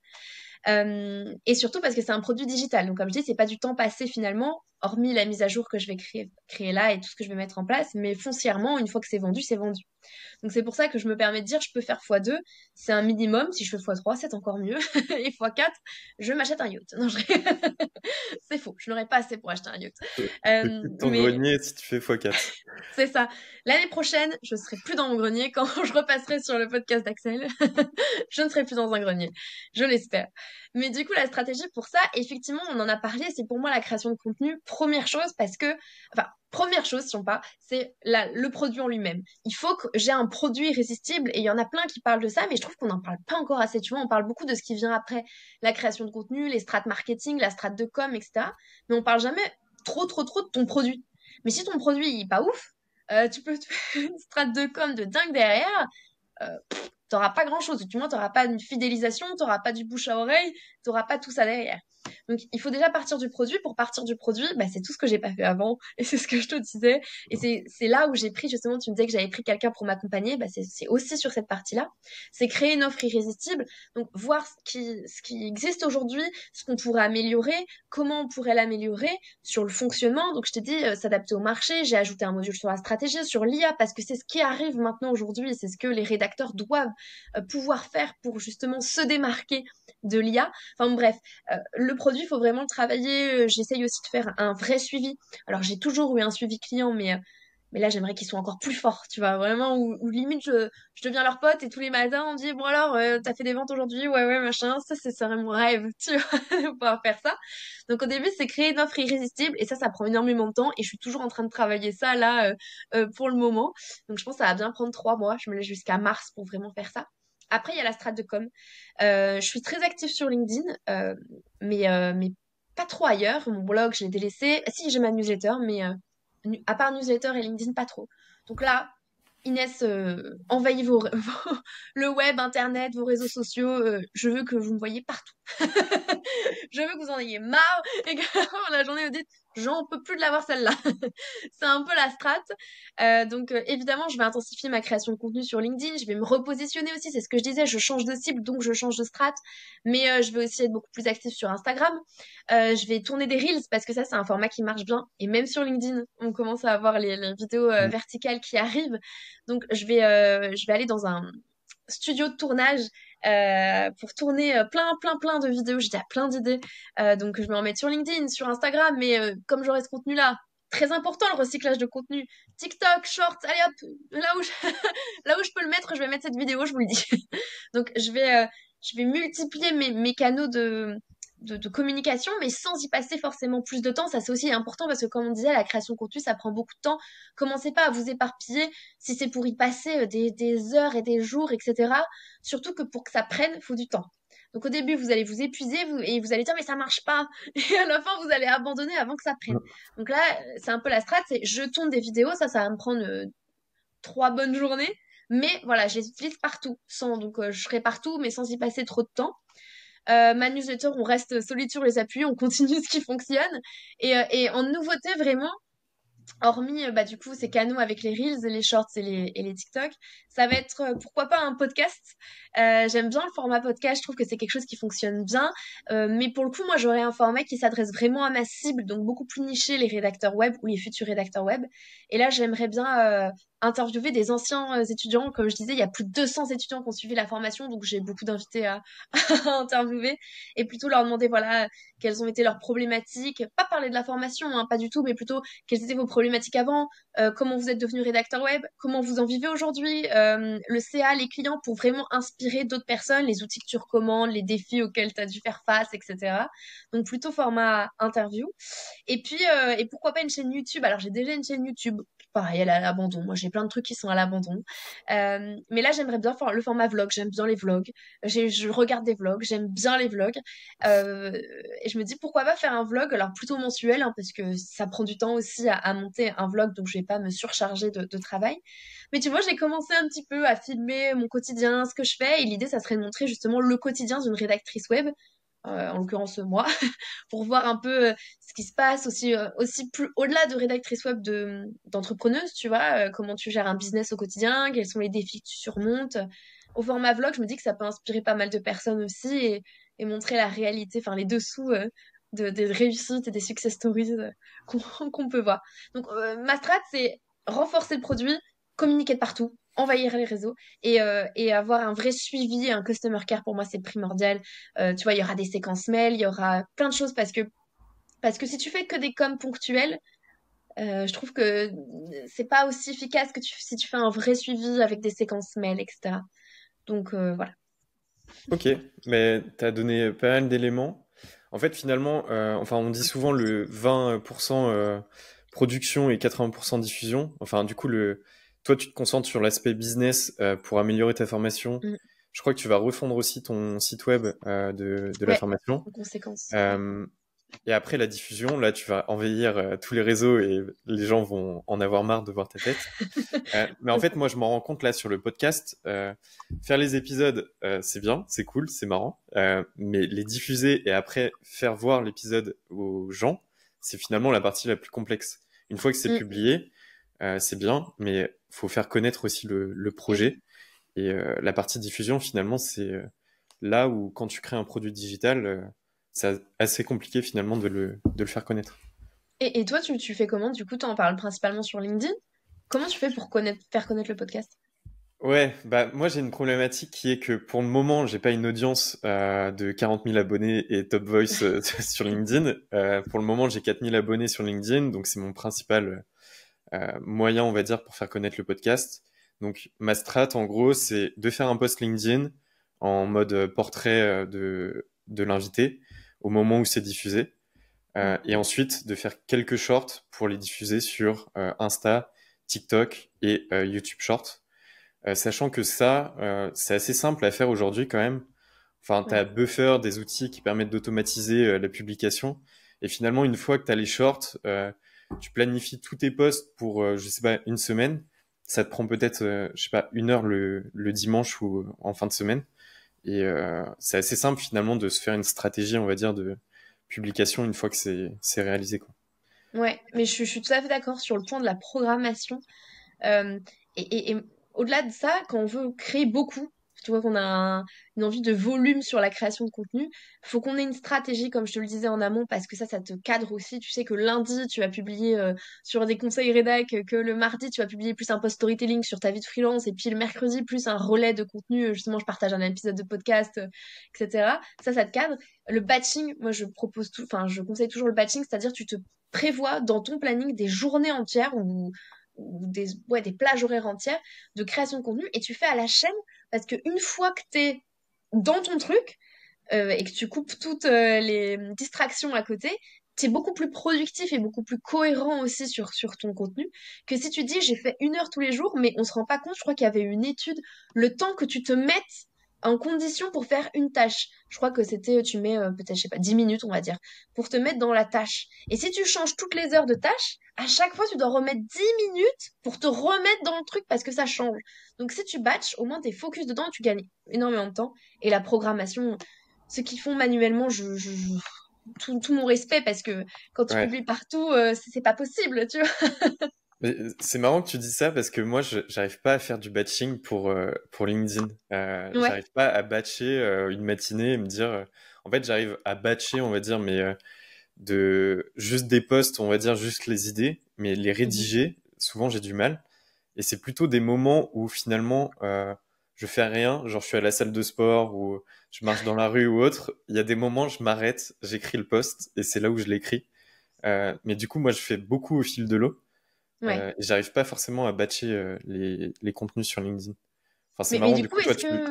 Speaker 1: Et surtout parce que c'est un produit digital. Donc, comme je dis, c'est pas du temps passé finalement, hormis la mise à jour que je vais créer là et tout ce que je vais mettre en place. Mais foncièrement, une fois que c'est vendu, c'est vendu. Donc, c'est pour ça que je me permets de dire, je peux faire x2, c'est un minimum. Si je fais x3, c'est encore mieux. Et x4, je m'achète un yacht. Non, c'est faux. Je n'aurais pas assez pour acheter un yacht.
Speaker 2: Le cul de ton
Speaker 1: Mais
Speaker 2: grenier si tu fais x4.
Speaker 1: c'est ça. L'année prochaine, je serai plus dans mon grenier quand je repasserai sur le podcast d'Axel. Je ne serai plus dans un grenier. Je l'espère. Mais du coup, la stratégie pour ça, effectivement, on en a parlé, c'est pour moi la création de contenu. Première chose, parce que, enfin, première chose, si on part, c'est le produit en lui-même. Il faut que j'ai un produit irrésistible et il y en a plein qui parlent de ça, mais je trouve qu'on n'en parle pas encore assez. Tu vois, on parle beaucoup de ce qui vient après la création de contenu, les strates marketing, la strate de com, etc. Mais on parle jamais trop de ton produit. Mais si ton produit est pas ouf, tu peux te faire une strate de com de dingue derrière, t'auras pas grand-chose. Du moins, t'auras pas une fidélisation, t'auras pas du bouche à oreille, t'auras pas tout ça derrière. Donc, il faut déjà partir du produit. Pour partir du produit, bah, c'est tout ce que j'ai pas fait avant. Et c'est ce que je te disais. Et c'est là où j'ai pris, justement, tu me disais que j'avais pris quelqu'un pour m'accompagner. Bah, c'est aussi sur cette partie-là. C'est créer une offre irrésistible. Donc, voir ce qui existe aujourd'hui, ce qu'on pourrait améliorer, comment on pourrait l'améliorer sur le fonctionnement. Donc, je t'ai dit, s'adapter au marché. J'ai ajouté un module sur la stratégie, sur l'IA, parce que c'est ce qui arrive maintenant aujourd'hui. C'est ce que les rédacteurs doivent pouvoir faire pour justement se démarquer de l'IA. Enfin bref, le produit, il faut vraiment le travailler. J'essaye aussi de faire un vrai suivi. Alors j'ai toujours eu un suivi client, mais là j'aimerais qu'ils soient encore plus forts, tu vois, vraiment, où limite je deviens leur pote et tous les matins on me dit, bon alors, t'as fait des ventes aujourd'hui? Ouais, ouais, machin, ça serait mon rêve, tu vois, de pouvoir faire ça. Donc au début, c'est créer une offre irrésistible et ça prend énormément de temps et je suis toujours en train de travailler ça là pour le moment. Donc je pense que ça va bien prendre 3 mois, je me laisse jusqu'à mars pour vraiment faire ça. Après, il y a la strate de com. Je suis très active sur LinkedIn, mais pas trop ailleurs. Mon blog, je l'ai délaissé. Ah, si, j'ai ma newsletter, mais à part newsletter et LinkedIn, pas trop. Donc là, Inès, envahis le web, Internet, vos réseaux sociaux. Je veux que vous me voyez partout. Je veux que vous en ayez marre et que la journée vous dites, j'en peux plus de l'avoir celle-là. C'est un peu la strat. Donc évidemment, je vais intensifier ma création de contenu sur LinkedIn. Je vais me repositionner aussi. C'est ce que je disais. Je change de cible, donc je change de strat. Mais je vais aussi être beaucoup plus active sur Instagram. Je vais tourner des reels parce que ça, c'est un format qui marche bien. Et même sur LinkedIn, on commence à avoir les vidéos
Speaker 2: Mm.
Speaker 1: verticales qui arrivent. Donc je vais aller dans un studio de tournage pour tourner plein de vidéos. J'ai déjà plein d'idées. Donc, je vais en mettre sur LinkedIn, sur Instagram. Mais comme j'aurai ce contenu-là, très important le recyclage de contenu. TikTok, Shorts, allez hop, là où je peux le mettre, je vais mettre cette vidéo, je vous le dis. Donc, je vais multiplier mes canaux de communication, mais sans y passer forcément plus de temps. Ça, c'est aussi important parce que, comme on disait, la création de contenu, ça prend beaucoup de temps. Commencez pas à vous éparpiller si c'est pour y passer des heures et des jours, etc. Surtout que pour que ça prenne, il faut du temps. Donc au début, vous allez vous épuiser et vous allez dire mais ça marche pas. Et à la fin, vous allez abandonner avant que ça prenne. Donc là, c'est un peu la strat, c'est je tourne des vidéos, ça va me prendre 3 bonnes journées. Mais voilà, je les utilise partout. Donc je serai partout, mais sans y passer trop de temps. Ma newsletter, on reste solide sur les appuis, on continue ce qui fonctionne. Et en nouveauté, vraiment, hormis bah, du coup ces canaux avec les Reels, les Shorts et les TikTok, ça va être pourquoi pas un podcast. J'aime bien le format podcast, je trouve que c'est quelque chose qui fonctionne bien. Mais pour le coup, moi j'aurais un format qui s'adresse vraiment à ma cible, donc beaucoup plus niché, les rédacteurs web ou les futurs rédacteurs web. Et là, j'aimerais bien interviewer des anciens étudiants. Comme je disais, il y a plus de 200 étudiants qui ont suivi la formation, donc j'ai beaucoup d'invités à, à interviewer et plutôt leur demander voilà quelles ont été leurs problématiques. Pas parler de la formation, hein, pas du tout, mais plutôt quelles étaient vos problématiques avant, comment vous êtes devenu rédacteur web, comment vous en vivez aujourd'hui, le CA, les clients, pour vraiment inspirer d'autres personnes, les outils que tu recommandes, les défis auxquels tu as dû faire face, etc. Donc plutôt format interview. Et puis, et pourquoi pas une chaîne YouTube? Alors j'ai déjà une chaîne YouTube, pareil, elle est à l'abandon. Moi j'ai plein de trucs qui sont à l'abandon. Mais là j'aimerais bien faire le format vlog, j'aime bien les vlogs. Je regarde des vlogs, j'aime bien les vlogs. Euh, et je me dis pourquoi pas faire un vlog, alors plutôt mensuel, hein, parce que ça prend du temps aussi à monter un vlog, donc je vais pas me surcharger de travail. Mais tu vois, j'ai commencé un petit peu à filmer mon quotidien, ce que je fais, et l'idée, ça serait de montrer justement le quotidien d'une rédactrice web, en l'occurrence moi, pour voir un peu ce qui se passe aussi, aussi plus au-delà de rédactrice web d'entrepreneuse, tu vois, comment tu gères un business au quotidien, quels sont les défis que tu surmontes. Au format vlog, je me dis que ça peut inspirer pas mal de personnes aussi et montrer la réalité, enfin les dessous des réussites et des success stories qu'on peut voir. Donc ma strat, c'est renforcer le produit, communiquer de partout, envahir les réseaux et avoir un vrai suivi, un customer care pour moi c'est primordial. Tu vois, il y aura des séquences mail, il y aura plein de choses parce que si tu fais que des coms ponctuels, je trouve que c'est pas aussi efficace que si tu fais un vrai suivi avec des séquences mail, etc. Donc voilà.
Speaker 2: Ok, mais tu as donné pas mal d'éléments. En fait, finalement, enfin, on dit souvent le 20% production et 80% diffusion. Enfin, du coup, toi, tu te concentres sur l'aspect business pour améliorer ta formation.
Speaker 1: Mm.
Speaker 2: Je crois que tu vas refondre aussi ton site web de la
Speaker 1: Ouais,
Speaker 2: formation.
Speaker 1: en conséquence. Ouais.
Speaker 2: Euh, et après la diffusion, là, tu vas envahir tous les réseaux et les gens vont en avoir marre de voir ta tête. Mais en
Speaker 1: C'est
Speaker 2: fait,
Speaker 1: ça.
Speaker 2: moi, je m'en rends compte là sur le podcast. Faire les épisodes, c'est bien, c'est cool, c'est marrant. Mais les diffuser et après faire voir l'épisode aux gens, c'est finalement la partie la plus complexe. Une fois que c'est
Speaker 1: Mm.
Speaker 2: publié, c'est bien, mais faut faire connaître aussi le
Speaker 1: Et oui.
Speaker 2: projet. Et la partie diffusion, finalement, c'est là où quand tu crées un produit digital, c'est assez compliqué finalement de le faire connaître.
Speaker 1: Et toi, tu fais comment? Du coup, tu en parles principalement sur LinkedIn. Comment tu fais pour faire connaître le podcast?
Speaker 2: Ouais, bah moi j'ai une problématique qui est que pour le moment j'ai pas une audience de 40 000 abonnés et Top Voice sur LinkedIn. Pour le moment j'ai 4 000 abonnés sur LinkedIn, donc c'est mon principal moyen on va dire pour faire connaître le podcast. Donc ma strat en gros c'est de faire un post LinkedIn en mode portrait de l'invité au moment où c'est diffusé.
Speaker 1: Mm.
Speaker 2: Et ensuite de faire quelques shorts pour les diffuser sur Insta, TikTok et YouTube Shorts. Sachant que ça, c'est assez simple à faire aujourd'hui quand même. Enfin, tu as
Speaker 1: Ouais.
Speaker 2: Buffer, des outils qui permettent d'automatiser la publication. Et finalement, une fois que tu as les shorts, tu planifies tous tes posts pour, je sais pas, une semaine. Ça te prend peut-être, je sais pas, 1 heure le dimanche ou en fin de semaine. Et c'est assez simple finalement de se faire une stratégie, on va dire, de publication une fois que c'est réalisé, quoi.
Speaker 1: Ouais, mais je suis tout à fait d'accord sur le point de la programmation. Euh, et au-delà de ça, quand on veut créer beaucoup, tu vois qu'on a une envie de volume sur la création de contenu, faut qu'on ait une stratégie, comme je te le disais en amont, parce que ça te cadre aussi. Tu sais que lundi, tu vas publier sur des conseils rédac, que le mardi, tu vas publier plus un post storytelling sur ta vie de freelance, et puis le mercredi, plus un relais de contenu, justement, je partage un épisode de podcast, etc. Ça te cadre. Le batching, moi, je conseille toujours le batching, c'est-à-dire tu te prévois dans ton planning des journées entières ou des plages horaires entières de création de contenu et tu fais à la chaîne parce qu'une fois que tu es dans ton truc et que tu coupes toutes les distractions à côté, tu es beaucoup plus productif et beaucoup plus cohérent aussi sur ton contenu que si tu dis j'ai fait 1 heure tous les jours, mais on se rend pas compte, je crois qu'il y avait une étude, le temps que tu te mettes en condition pour faire une tâche. Je crois que c'était, tu mets peut-être, je sais pas, 10 minutes, on va dire, pour te mettre dans la tâche. Et si tu changes toutes les heures de tâche, à chaque fois, tu dois remettre 10 minutes pour te remettre dans le truc parce que ça change. Donc si tu batches, au moins t'es focus dedans, tu gagnes énormément de temps. Et la programmation, ceux qui font manuellement, tout mon respect parce que quand tu
Speaker 2: Ouais.
Speaker 1: publies partout, c'est pas possible, tu vois.
Speaker 2: Mais c'est marrant que tu dis ça parce que moi, j'arrive pas à faire du batching pour LinkedIn.
Speaker 1: Ouais.
Speaker 2: J'arrive pas à batcher une matinée et me dire. En fait, j'arrive à batcher, on va dire, mais de juste des posts, on va dire juste les idées, mais les
Speaker 1: Mhm.
Speaker 2: rédiger, souvent j'ai du mal. Et c'est plutôt des moments où finalement je fais rien, genre je suis à la salle de sport ou je marche dans la rue ou autre. Il y a des moments, je m'arrête, j'écris le post et c'est là où je l'écris. Mais du coup, moi, je fais beaucoup au fil de l'eau.
Speaker 1: Ouais.
Speaker 2: Et j'arrive pas forcément à batcher les contenus sur LinkedIn. Enfin, c'est
Speaker 1: Mais
Speaker 2: marrant,
Speaker 1: du
Speaker 2: du
Speaker 1: coup,
Speaker 2: coup, toi, tu
Speaker 1: est-ce que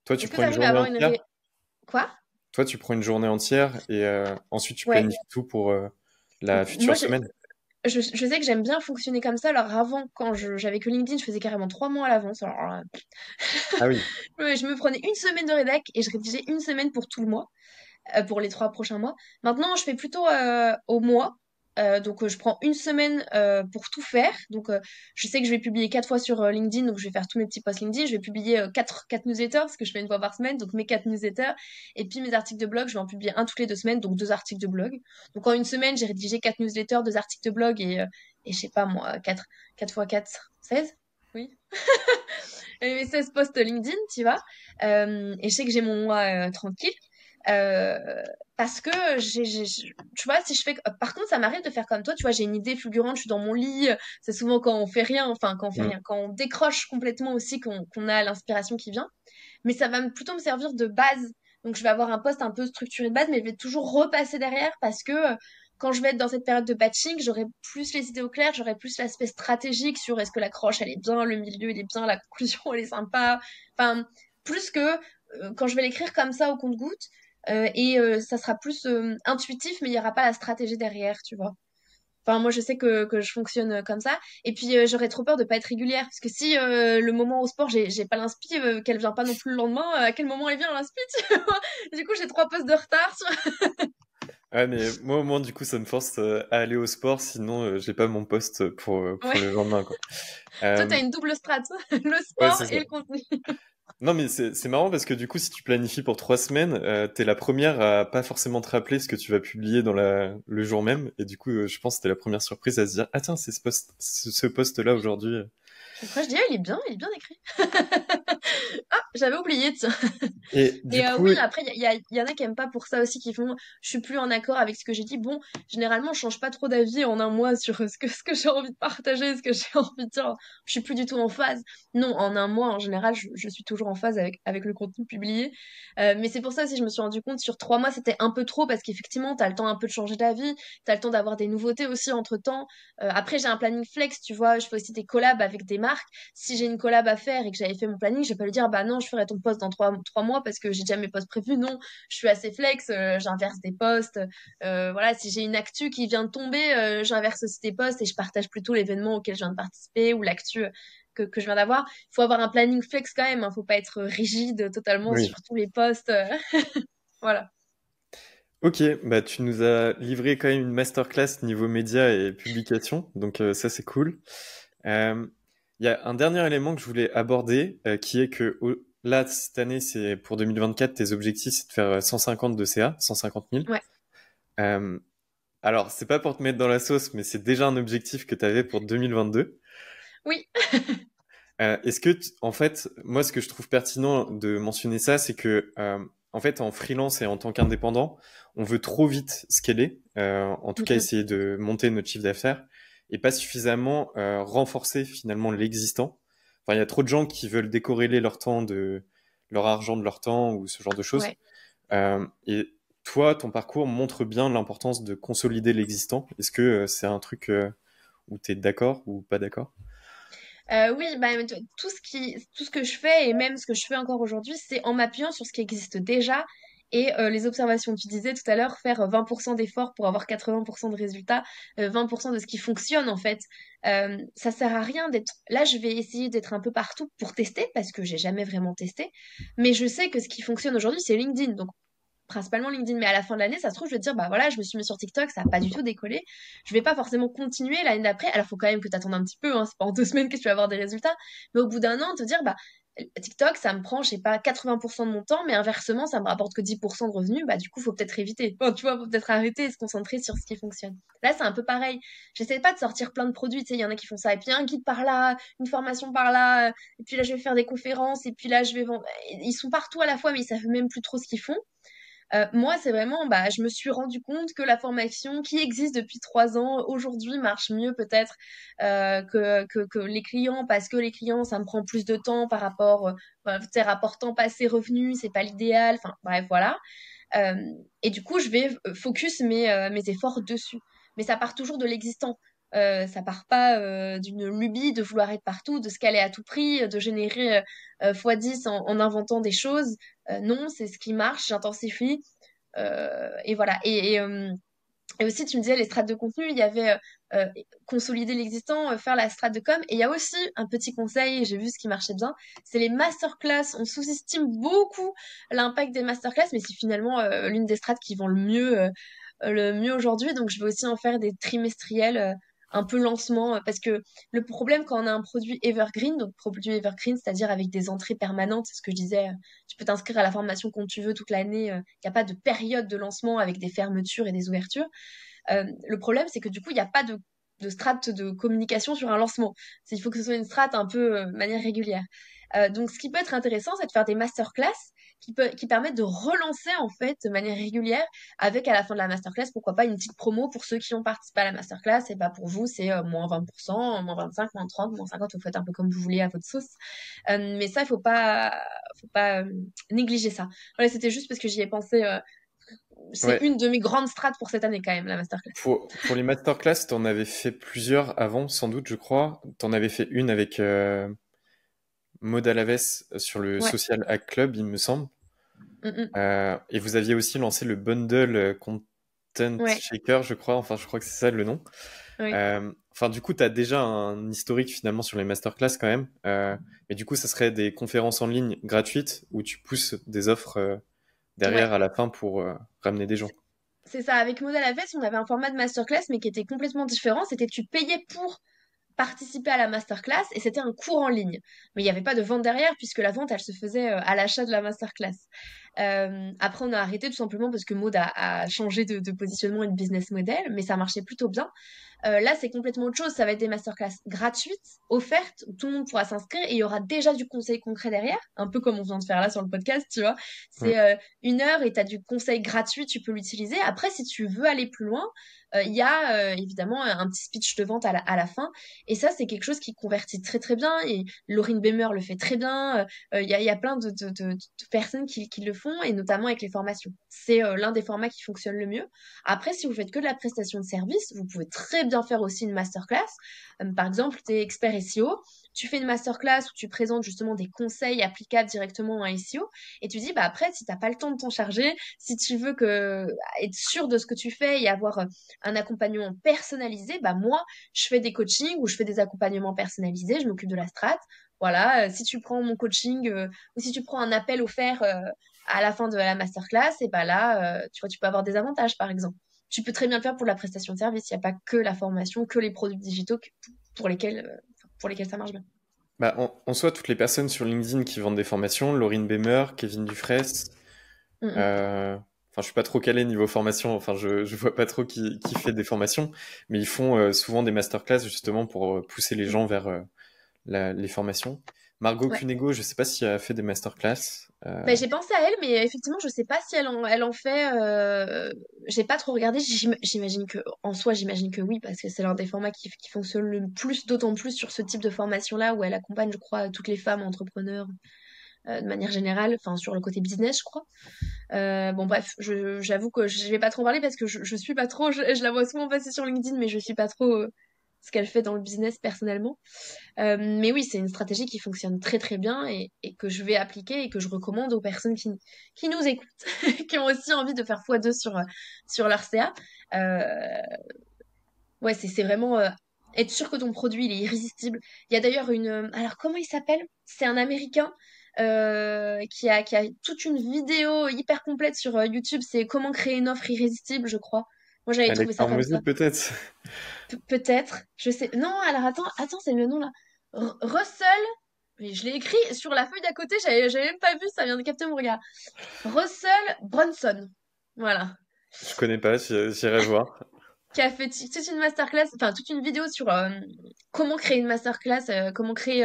Speaker 2: prends
Speaker 1: tu
Speaker 2: une
Speaker 1: arrives à
Speaker 2: journée
Speaker 1: avoir une
Speaker 2: entière.
Speaker 1: Quoi?
Speaker 2: Toi, tu prends une journée entière et ensuite tu
Speaker 1: Ouais.
Speaker 2: planifies tout pour la
Speaker 1: Moi,
Speaker 2: future semaine.
Speaker 1: je sais que j'aime bien fonctionner comme ça. Alors avant, quand j'avais que LinkedIn, je faisais carrément 3 mois à l'avance. Alors,
Speaker 2: Ah oui.
Speaker 1: ouais, je me prenais une semaine de rédac et je rédigeais une semaine pour tout le mois, pour les 3 prochains mois. Maintenant, je fais plutôt au mois. Donc, je prends une semaine pour tout faire. Donc, je sais que je vais publier 4 fois sur LinkedIn. Donc, je vais faire tous mes petits posts LinkedIn. Je vais publier quatre newsletters parce que je fais une fois par semaine. Donc, mes 4 newsletters. Et puis, mes articles de blog, je vais en publier un toutes les 2 semaines. Donc, 2 articles de blog. Donc, en une semaine, j'ai rédigé 4 newsletters, 2 articles de blog et je sais pas moi, 4 fois 4, 16. Oui. Et mes 16 posts LinkedIn, tu vois. Et je sais que j'ai mon mois tranquille. Euh, Parce que tu vois, si je fais, par contre, ça m'arrive de faire comme toi, tu vois, j'ai une idée fulgurante, je suis dans mon lit, c'est souvent quand on fait rien, enfin, quand on fait
Speaker 2: Mm.
Speaker 1: rien, quand on décroche complètement aussi, qu'on a l'inspiration qui vient. Mais ça va plutôt me servir de base. Donc, je vais avoir un poste un peu structuré de base, mais je vais toujours repasser derrière parce que quand je vais être dans cette période de batching, j'aurai plus les idées au clair, j'aurai plus l'aspect stratégique sur est-ce que l'accroche elle est bien, le milieu il est bien, la conclusion elle est sympa. Enfin, plus que quand je vais l'écrire comme ça au compte-gouttes, et ça sera plus intuitif, mais il n'y aura pas la stratégie derrière, tu vois. Enfin, moi, je sais que je fonctionne comme ça. Et puis, j'aurais trop peur de pas être régulière. Parce que si le moment au sport, j'ai pas l'inspi, qu'elle vient pas non plus le lendemain, à quel moment elle vient l'inspi, tu vois. Du coup, j'ai 3 postes de retard.
Speaker 2: Ouais, mais moi, au moins, du coup, ça me force à aller au sport, sinon, j'ai pas mon poste pour
Speaker 1: Ouais.
Speaker 2: le lendemain, quoi.
Speaker 1: Toi,
Speaker 2: Euh,
Speaker 1: t'as une double strat. Le
Speaker 2: ouais,
Speaker 1: sport
Speaker 2: c'est ça.
Speaker 1: et le contenu.
Speaker 2: Non, mais c'est marrant parce que du coup, si tu planifies pour 3 semaines, t'es la première à pas forcément te rappeler ce que tu vas publier dans le jour même. Et du coup, je pense que t'es la première surprise à se dire, ah tiens, c'est ce post-là aujourd'hui.
Speaker 1: Après, je dis, ah, il est bien écrit. Ah, j'avais oublié, tiens.
Speaker 2: Et du
Speaker 1: Et
Speaker 2: coup,
Speaker 1: oui, après, il y en a qui aiment pas pour ça aussi, qui font, je suis plus en accord avec ce que j'ai dit. Bon, généralement, je change pas trop d'avis en un mois sur ce que j'ai envie de partager, ce que j'ai envie de dire. Je suis plus du tout en phase. Non, en un mois, en général, je suis toujours en phase avec le contenu publié. Mais c'est pour ça aussi, je me suis rendu compte, sur 3 mois, c'était un peu trop, parce qu'effectivement, t'as le temps un peu de changer d'avis, t'as le temps d'avoir des nouveautés aussi entre-temps. Après, j'ai un planning flex, tu vois, je fais aussi des collabs avec des marques. Si j'ai une collab à faire et que j'avais fait mon planning, je vais pas lui dire, bah non, je ferai ton post dans 3 mois parce que j'ai déjà mes posts prévus. Non, je suis assez flex, j'inverse des posts. Voilà, si j'ai une actu qui vient de tomber, j'inverse aussi des posts et je partage plutôt l'événement auquel je viens de participer ou l'actu que je viens d'avoir. Il faut avoir un planning flex quand même, hein, faut pas être rigide totalement
Speaker 2: oui.
Speaker 1: sur tous les posts. Voilà.
Speaker 2: Ok, bah tu nous as livré quand même une masterclass niveau médias et publication, donc ça c'est cool. Euh, Il y a un dernier élément que je voulais aborder, qui est que là, cette année, c'est pour 2024, tes objectifs, c'est de faire 150 de CA, 150 000.
Speaker 1: Ouais.
Speaker 2: Euh, alors, c'est pas pour te mettre dans la sauce, mais c'est déjà un objectif que tu avais pour 2022.
Speaker 1: Oui.
Speaker 2: Est-ce que, en fait, moi, ce que je trouve pertinent de mentionner ça, c'est que, en fait, en freelance et en tant qu'indépendant, on veut trop vite scaler, en tout cas
Speaker 1: Mhm.
Speaker 2: essayer de monter notre chiffre d'affaires et pas suffisamment renforcer finalement l'existant. Enfin, il y a trop de gens qui veulent décorréler leur temps de leur argent de leur temps ou ce genre de choses.
Speaker 1: Ouais.
Speaker 2: Et toi, ton parcours montre bien l'importance de consolider l'existant. Est-ce que c'est un truc où tu es d'accord ou pas d'accord?
Speaker 1: Oui, bah, tout ce que je fais et même ce que je fais encore aujourd'hui, c'est en m'appuyant sur ce qui existe déjà et les observations. Tu disais tout à l'heure, faire 20% d'efforts pour avoir 80% de résultats, 20% de ce qui fonctionne en fait. Ça sert à rien d'être. Là, je vais essayer d'être un peu partout pour tester parce que j'ai jamais vraiment testé. Mais je sais que ce qui fonctionne aujourd'hui, c'est LinkedIn. Donc principalement LinkedIn, mais à la fin de l'année, ça se trouve, je vais te dire, bah voilà, je me suis mis sur TikTok, ça n'a pas du tout décollé. Je vais pas forcément continuer l'année d'après. Alors, faut quand même que tu attendes un petit peu, hein, c'est pas en 2 semaines que tu vas avoir des résultats. Mais au bout d'un an, te dire, bah TikTok, ça me prend, je sais pas, 80% de mon temps, mais inversement, ça me rapporte que 10% de revenus. Bah, du coup, faut peut-être éviter. Enfin, tu vois, faut peut-être arrêter et se concentrer sur ce qui fonctionne. Là, c'est un peu pareil. J'essaie pas de sortir plein de produits, tu sais, il y en a qui font ça. Et puis, un guide par là, une formation par là, et puis là, je vais faire des conférences, et puis là, je vais vendre. Ils sont partout à la fois, mais ils savent même plus trop ce qu'ils font. Moi, c'est vraiment, bah, je me suis rendu compte que la formation qui existe depuis 3 ans, aujourd'hui, marche mieux peut-être que les clients, parce que les clients, ça me prend plus de temps par rapport, bah, tu sais, rapport temps passé revenu, c'est pas l'idéal. Enfin, bref, voilà. Euh, et du coup, je vais focus mes efforts dessus. Mais ça part toujours de l'existant. Ça part pas d'une lubie de vouloir être partout, de scaler à tout prix, de générer x10 en inventant des choses. Non, c'est ce qui marche, j'intensifie. Et voilà. Et aussi, tu me disais les strates de contenu, il y avait consolider l'existant, faire la strate de com. Et il y a aussi un petit conseil, j'ai vu ce qui marchait bien, c'est les masterclass. On sous-estime beaucoup l'impact des masterclass, mais c'est finalement l'une des strates qui vend le mieux aujourd'hui. Donc, je vais aussi en faire des trimestriels. Un peu lancement, parce que le problème quand on a un produit evergreen, donc produit evergreen, c'est-à-dire avec des entrées permanentes, c'est ce que je disais, tu peux t'inscrire à la formation quand tu veux toute l'année, il n'y a pas de période de lancement avec des fermetures et des ouvertures. Le problème, c'est que du coup, il n'y a pas de strate de communication sur un lancement. Il faut que ce soit une strate un peu de manière régulière. Donc, ce qui peut être intéressant, c'est de faire des masterclass qui permettent de relancer en fait de manière régulière avec à la fin de la masterclass, pourquoi pas une petite promo pour ceux qui ont participé à la masterclass. Et bah pour vous, c'est moins 20%, moins 25, moins 30, moins 50, vous faites un peu comme vous voulez à votre sauce. Mais ça, il faut pas négliger ça. Voilà, c'était juste parce que j'y ai pensé. C'est
Speaker 2: Ouais.
Speaker 1: une de mes grandes strates pour cette année quand même, la masterclass.
Speaker 2: Pour les masterclass, t'en avais fait plusieurs avant, sans doute, je crois. T'en avais fait une avec Maud Alaves sur le
Speaker 1: Ouais.
Speaker 2: Social Hack Club, il me semble.
Speaker 1: Mm, mm.
Speaker 2: Et vous aviez aussi lancé le bundle Content
Speaker 1: Ouais.
Speaker 2: Shaker, je crois. Enfin, je crois que c'est ça le nom.
Speaker 1: Oui.
Speaker 2: Enfin, du coup, tu as déjà un historique finalement sur les masterclass quand même. Mais du coup, ça serait des conférences en ligne gratuites où tu pousses des offres derrière
Speaker 1: Ouais.
Speaker 2: à la fin pour ramener des gens.
Speaker 1: C'est ça. Avec Modèle Aves, on avait un format de masterclass, mais qui était complètement différent. C'était que tu payais pour participer à la masterclass et c'était un cours en ligne. Mais il n'y avait pas de vente derrière puisque la vente, elle se faisait à l'achat de la masterclass. Après, on a arrêté tout simplement parce que Maud a changé de positionnement et de business model, mais ça marchait plutôt bien. Là, c'est complètement autre chose. Ça va être des masterclass gratuites, offertes, où tout le monde pourra s'inscrire et il y aura déjà du conseil concret derrière, un peu comme on vient de faire là sur le podcast, tu vois.
Speaker 2: Mm.
Speaker 1: C'est 1 heure et tu as du conseil gratuit, tu peux l'utiliser. Après, si tu veux aller plus loin, il y a évidemment un petit speech de vente à la fin. Et ça, c'est quelque chose qui convertit très très bien. Et Laurine Bemer le fait très bien. Il y a plein de personnes qui le font, et notamment avec les formations. C'est l'un des formats qui fonctionne le mieux. Après, si vous faites que de la prestation de service, vous pouvez très bien faire aussi une masterclass. Par exemple, tu es expert SEO, tu fais une masterclass où tu présentes justement des conseils applicables directement en SEO, et tu dis, bah après, si t'as pas le temps de t'en charger, si tu veux être sûr de ce que tu fais et avoir un accompagnement personnalisé, bah moi, je fais des coachings ou je fais des accompagnements personnalisés, je m'occupe de la strat. Voilà, si tu prends mon coaching ou si tu prends un appel offert à la fin de la masterclass, et bah là, tu vois, tu peux avoir des avantages, par exemple. Tu peux très bien le faire pour la prestation de service. Il n'y a pas que la formation, que les produits digitaux pour lesquels ça marche bien.
Speaker 2: Bah, en soi, toutes les personnes sur LinkedIn qui vendent des formations, Laurine Bemer, Kevin Dufresne,
Speaker 1: Mm, mm.
Speaker 2: enfin, je suis pas trop calé niveau formation, enfin, je vois pas trop qui fait des formations, mais ils font souvent des masterclass justement pour pousser les gens vers les formations. Margot
Speaker 1: Ouais.
Speaker 2: Cunego, je sais pas si elle a fait des masterclass.
Speaker 1: Ben, j'ai pensé à elle, mais effectivement, je sais pas si elle en fait. J'ai pas trop regardé. J'imagine que, en soi, j'imagine que oui, parce que c'est l'un des formats qui fonctionne le plus, d'autant plus sur ce type de formation-là, où elle accompagne, je crois, toutes les femmes entrepreneurs de manière générale, enfin, sur le côté business, je crois. Bon, bref, j'avoue que je vais pas trop en parler parce que je suis pas trop. Je la vois souvent passer sur LinkedIn, mais je suis pas trop ce qu'elle fait dans le business personnellement. Mais oui, c'est une stratégie qui fonctionne très très bien et que je vais appliquer et que je recommande aux personnes qui nous écoutent, qui ont aussi envie de faire x2 sur leur CA. Euh, ouais, c'est vraiment être sûr que ton produit il est irrésistible. Il y a d'ailleurs alors, comment il s'appelle? C'est un Américain qui a toute une vidéo hyper complète sur YouTube. C'est comment créer une offre irrésistible, je crois. Moi, j'avais trouvé
Speaker 2: Alex
Speaker 1: ça comme
Speaker 2: Hormozy,
Speaker 1: ça.
Speaker 2: peut-être.
Speaker 1: Peut-être. Je sais. Non, alors attends, c'est le nom là. Russell. Mais je l'ai écrit sur la feuille d'à côté, j'avais même pas vu, ça vient de capter mon regard. Russell Brunson. Voilà.
Speaker 2: Je connais pas, j'irai voir.
Speaker 1: Qui a fait toute une masterclass, enfin toute une vidéo sur comment créer une masterclass, comment créer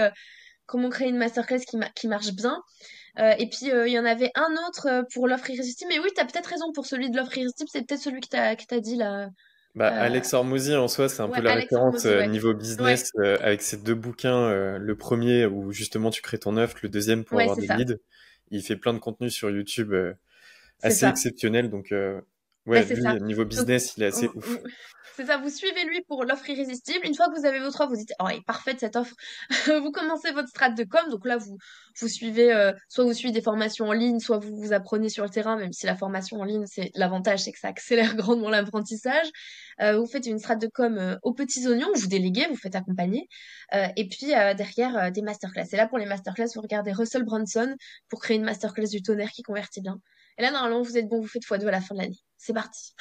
Speaker 1: une masterclass qui marche bien. Et puis il y en avait un autre pour l'offre irrésistible. Mais oui, t'as peut-être raison pour celui de l'offre irrésistible, c'est peut-être celui que t'as dit là.
Speaker 2: Bah,
Speaker 1: Euh,
Speaker 2: Alex Hormozy, en soi, c'est un peu
Speaker 1: ouais,
Speaker 2: la
Speaker 1: Alex
Speaker 2: référence
Speaker 1: Hormozy, ouais.
Speaker 2: niveau
Speaker 1: Ouais,
Speaker 2: business avec ses deux bouquins. Le premier où justement tu crées ton offre, le deuxième pour
Speaker 1: ouais,
Speaker 2: avoir
Speaker 1: c'est
Speaker 2: des
Speaker 1: ça.
Speaker 2: leads. Il fait plein de contenu sur YouTube
Speaker 1: C'est
Speaker 2: assez
Speaker 1: ça.
Speaker 2: exceptionnel. Donc,
Speaker 1: Bah,
Speaker 2: ouais,
Speaker 1: c'est
Speaker 2: lui,
Speaker 1: ça.
Speaker 2: niveau
Speaker 1: Donc,
Speaker 2: business, il est assez
Speaker 1: vous-
Speaker 2: ouf.
Speaker 1: vous- c'est ça, vous suivez lui pour l'offre irrésistible. Une fois que vous avez votre offre, vous dites, oh, elle est parfaite cette offre. Vous commencez votre strat de com. Donc là, vous suivez, soit vous suivez des formations en ligne, soit vous vous apprenez sur le terrain, même si la formation en ligne, c'est l'avantage, c'est que ça accélère grandement l'apprentissage. Vous faites une strat de com aux petits oignons, vous déléguez, vous faites accompagner. Et puis derrière, des masterclass. Et là, pour les masterclass, vous regardez Russell Brunson pour créer une masterclass du tonnerre qui convertit bien. Et là, normalement, vous êtes bon, vous faites x2 à la fin de l'année. C'est parti.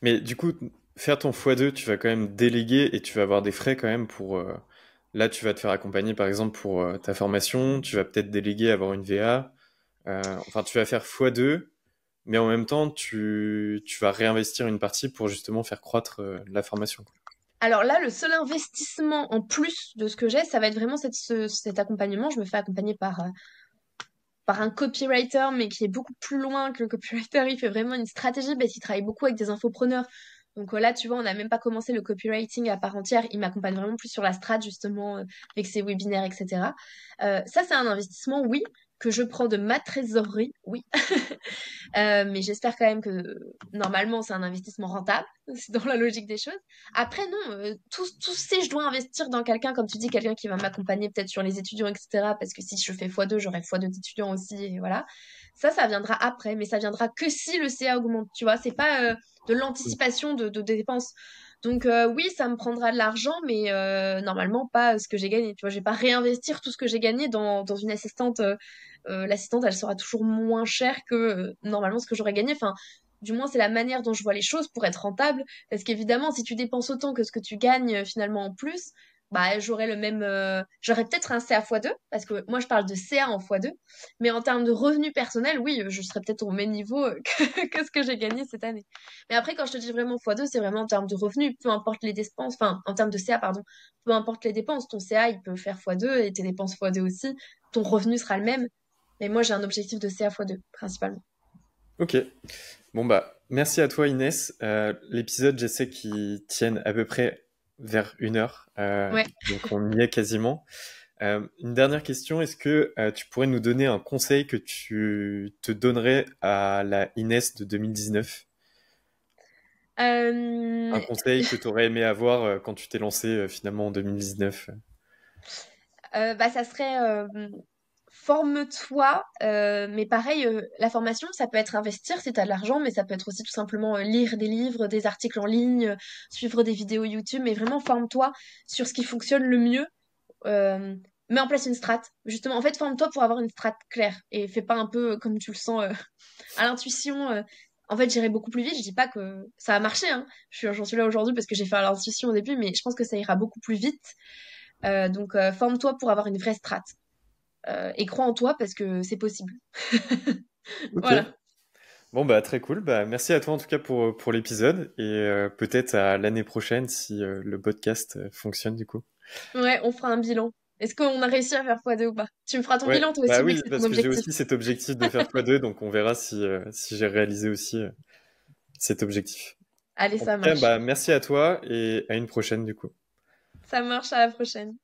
Speaker 2: Mais du coup, faire ton x2, tu vas quand même déléguer et tu vas avoir des frais quand même pour. Là, tu vas te faire accompagner, par exemple, pour ta formation. Tu vas peut-être déléguer, avoir une VA. Enfin, tu vas faire x2, mais en même temps, tu vas réinvestir une partie pour justement faire croître la formation.
Speaker 1: Alors là, le seul investissement en plus de ce que j'ai, ça va être vraiment cet accompagnement. Je me fais accompagner par un copywriter, mais qui est beaucoup plus loin que le copywriter. Il fait vraiment une stratégie parce qu'il travaille beaucoup avec des infopreneurs. Donc là, tu vois, on n'a même pas commencé le copywriting à part entière. Il m'accompagne vraiment plus sur la strat, justement, avec ses webinaires, etc. Ça, c'est un investissement, oui, que je prends de ma trésorerie, oui. Mais j'espère quand même que normalement c'est un investissement rentable, c'est dans la logique des choses. Après, non, tout si je dois investir dans quelqu'un, comme tu dis, quelqu'un qui va m'accompagner peut-être sur les étudiants, etc. Parce que si je fais x2, j'aurai x2 d'étudiants aussi, et voilà. Ça viendra après, mais ça viendra que si le CA augmente, tu vois. C'est pas de l'anticipation de dépenses. Donc oui, ça me prendra de l'argent, mais normalement pas ce que j'ai gagné. Tu vois, je vais pas réinvestir tout ce que j'ai gagné dans une assistante. L'assistante, elle sera toujours moins chère que normalement ce que j'aurais gagné. Enfin, du moins, c'est la manière dont je vois les choses pour être rentable. Parce qu'évidemment, si tu dépenses autant que ce que tu gagnes finalement en plus, bah, j'aurais le même. J'aurais peut-être un CA x2, parce que moi, je parle de CA en x2. Mais en termes de revenus personnels, oui, je serais peut-être au même niveau que ce que j'ai gagné cette année. Mais après, quand je te dis vraiment x2, c'est vraiment en termes de revenus, peu importe les dépenses, enfin, en termes de CA, pardon, peu importe les dépenses, ton CA, il peut faire x2 et tes dépenses x2 aussi. Ton revenu sera le même. Mais moi, j'ai un objectif de CA x2, principalement.
Speaker 2: Ok. Bon, bah, merci à toi, Inès. L'épisode, je sais qu'il tienne à peu près vers 1 heure.
Speaker 1: Ouais.
Speaker 2: Donc, on y est quasiment. Une dernière question, est-ce que tu pourrais nous donner un conseil que tu te donnerais à la Inès de 2019? Un
Speaker 1: Euh,
Speaker 2: conseil que tu aurais aimé avoir quand tu t'es lancé finalement en 2019?
Speaker 1: bah, ça serait forme-toi, mais pareil, la formation, ça peut être investir si tu as de l'argent, mais ça peut être aussi tout simplement lire des livres, des articles en ligne, suivre des vidéos YouTube, mais vraiment forme-toi sur ce qui fonctionne le mieux. Euh, Mets en place une strat. Justement, en fait, forme-toi pour avoir une strat claire et fais pas un peu comme tu le sens à l'intuition. En fait, j'irai beaucoup plus vite. Je dis pas que ça a marché, hein. J'en suis là aujourd'hui parce que j'ai fait à l'intuition au début, mais je pense que ça ira beaucoup plus vite. Donc, forme-toi pour avoir une vraie strat. Et crois en toi parce que c'est possible.
Speaker 2: Ok.
Speaker 1: Voilà.
Speaker 2: Bon, bah, très cool. Bah, merci à toi en tout cas pour l'épisode et peut-être à l'année prochaine si le podcast fonctionne du coup.
Speaker 1: Ouais, on fera un bilan. Est-ce qu'on a réussi à faire x2 ou pas? Tu me feras ton
Speaker 2: Ouais,
Speaker 1: bilan toi
Speaker 2: bah
Speaker 1: aussi, vu que
Speaker 2: oui,
Speaker 1: c'est ton
Speaker 2: parce que j'ai
Speaker 1: objectif.
Speaker 2: aussi cet objectif de faire x2, donc on verra si j'ai réalisé aussi cet objectif.
Speaker 1: Allez,
Speaker 2: En tout
Speaker 1: ça
Speaker 2: cas,
Speaker 1: marche.
Speaker 2: bah, merci à toi et à une prochaine du coup.
Speaker 1: Ça marche, à la prochaine.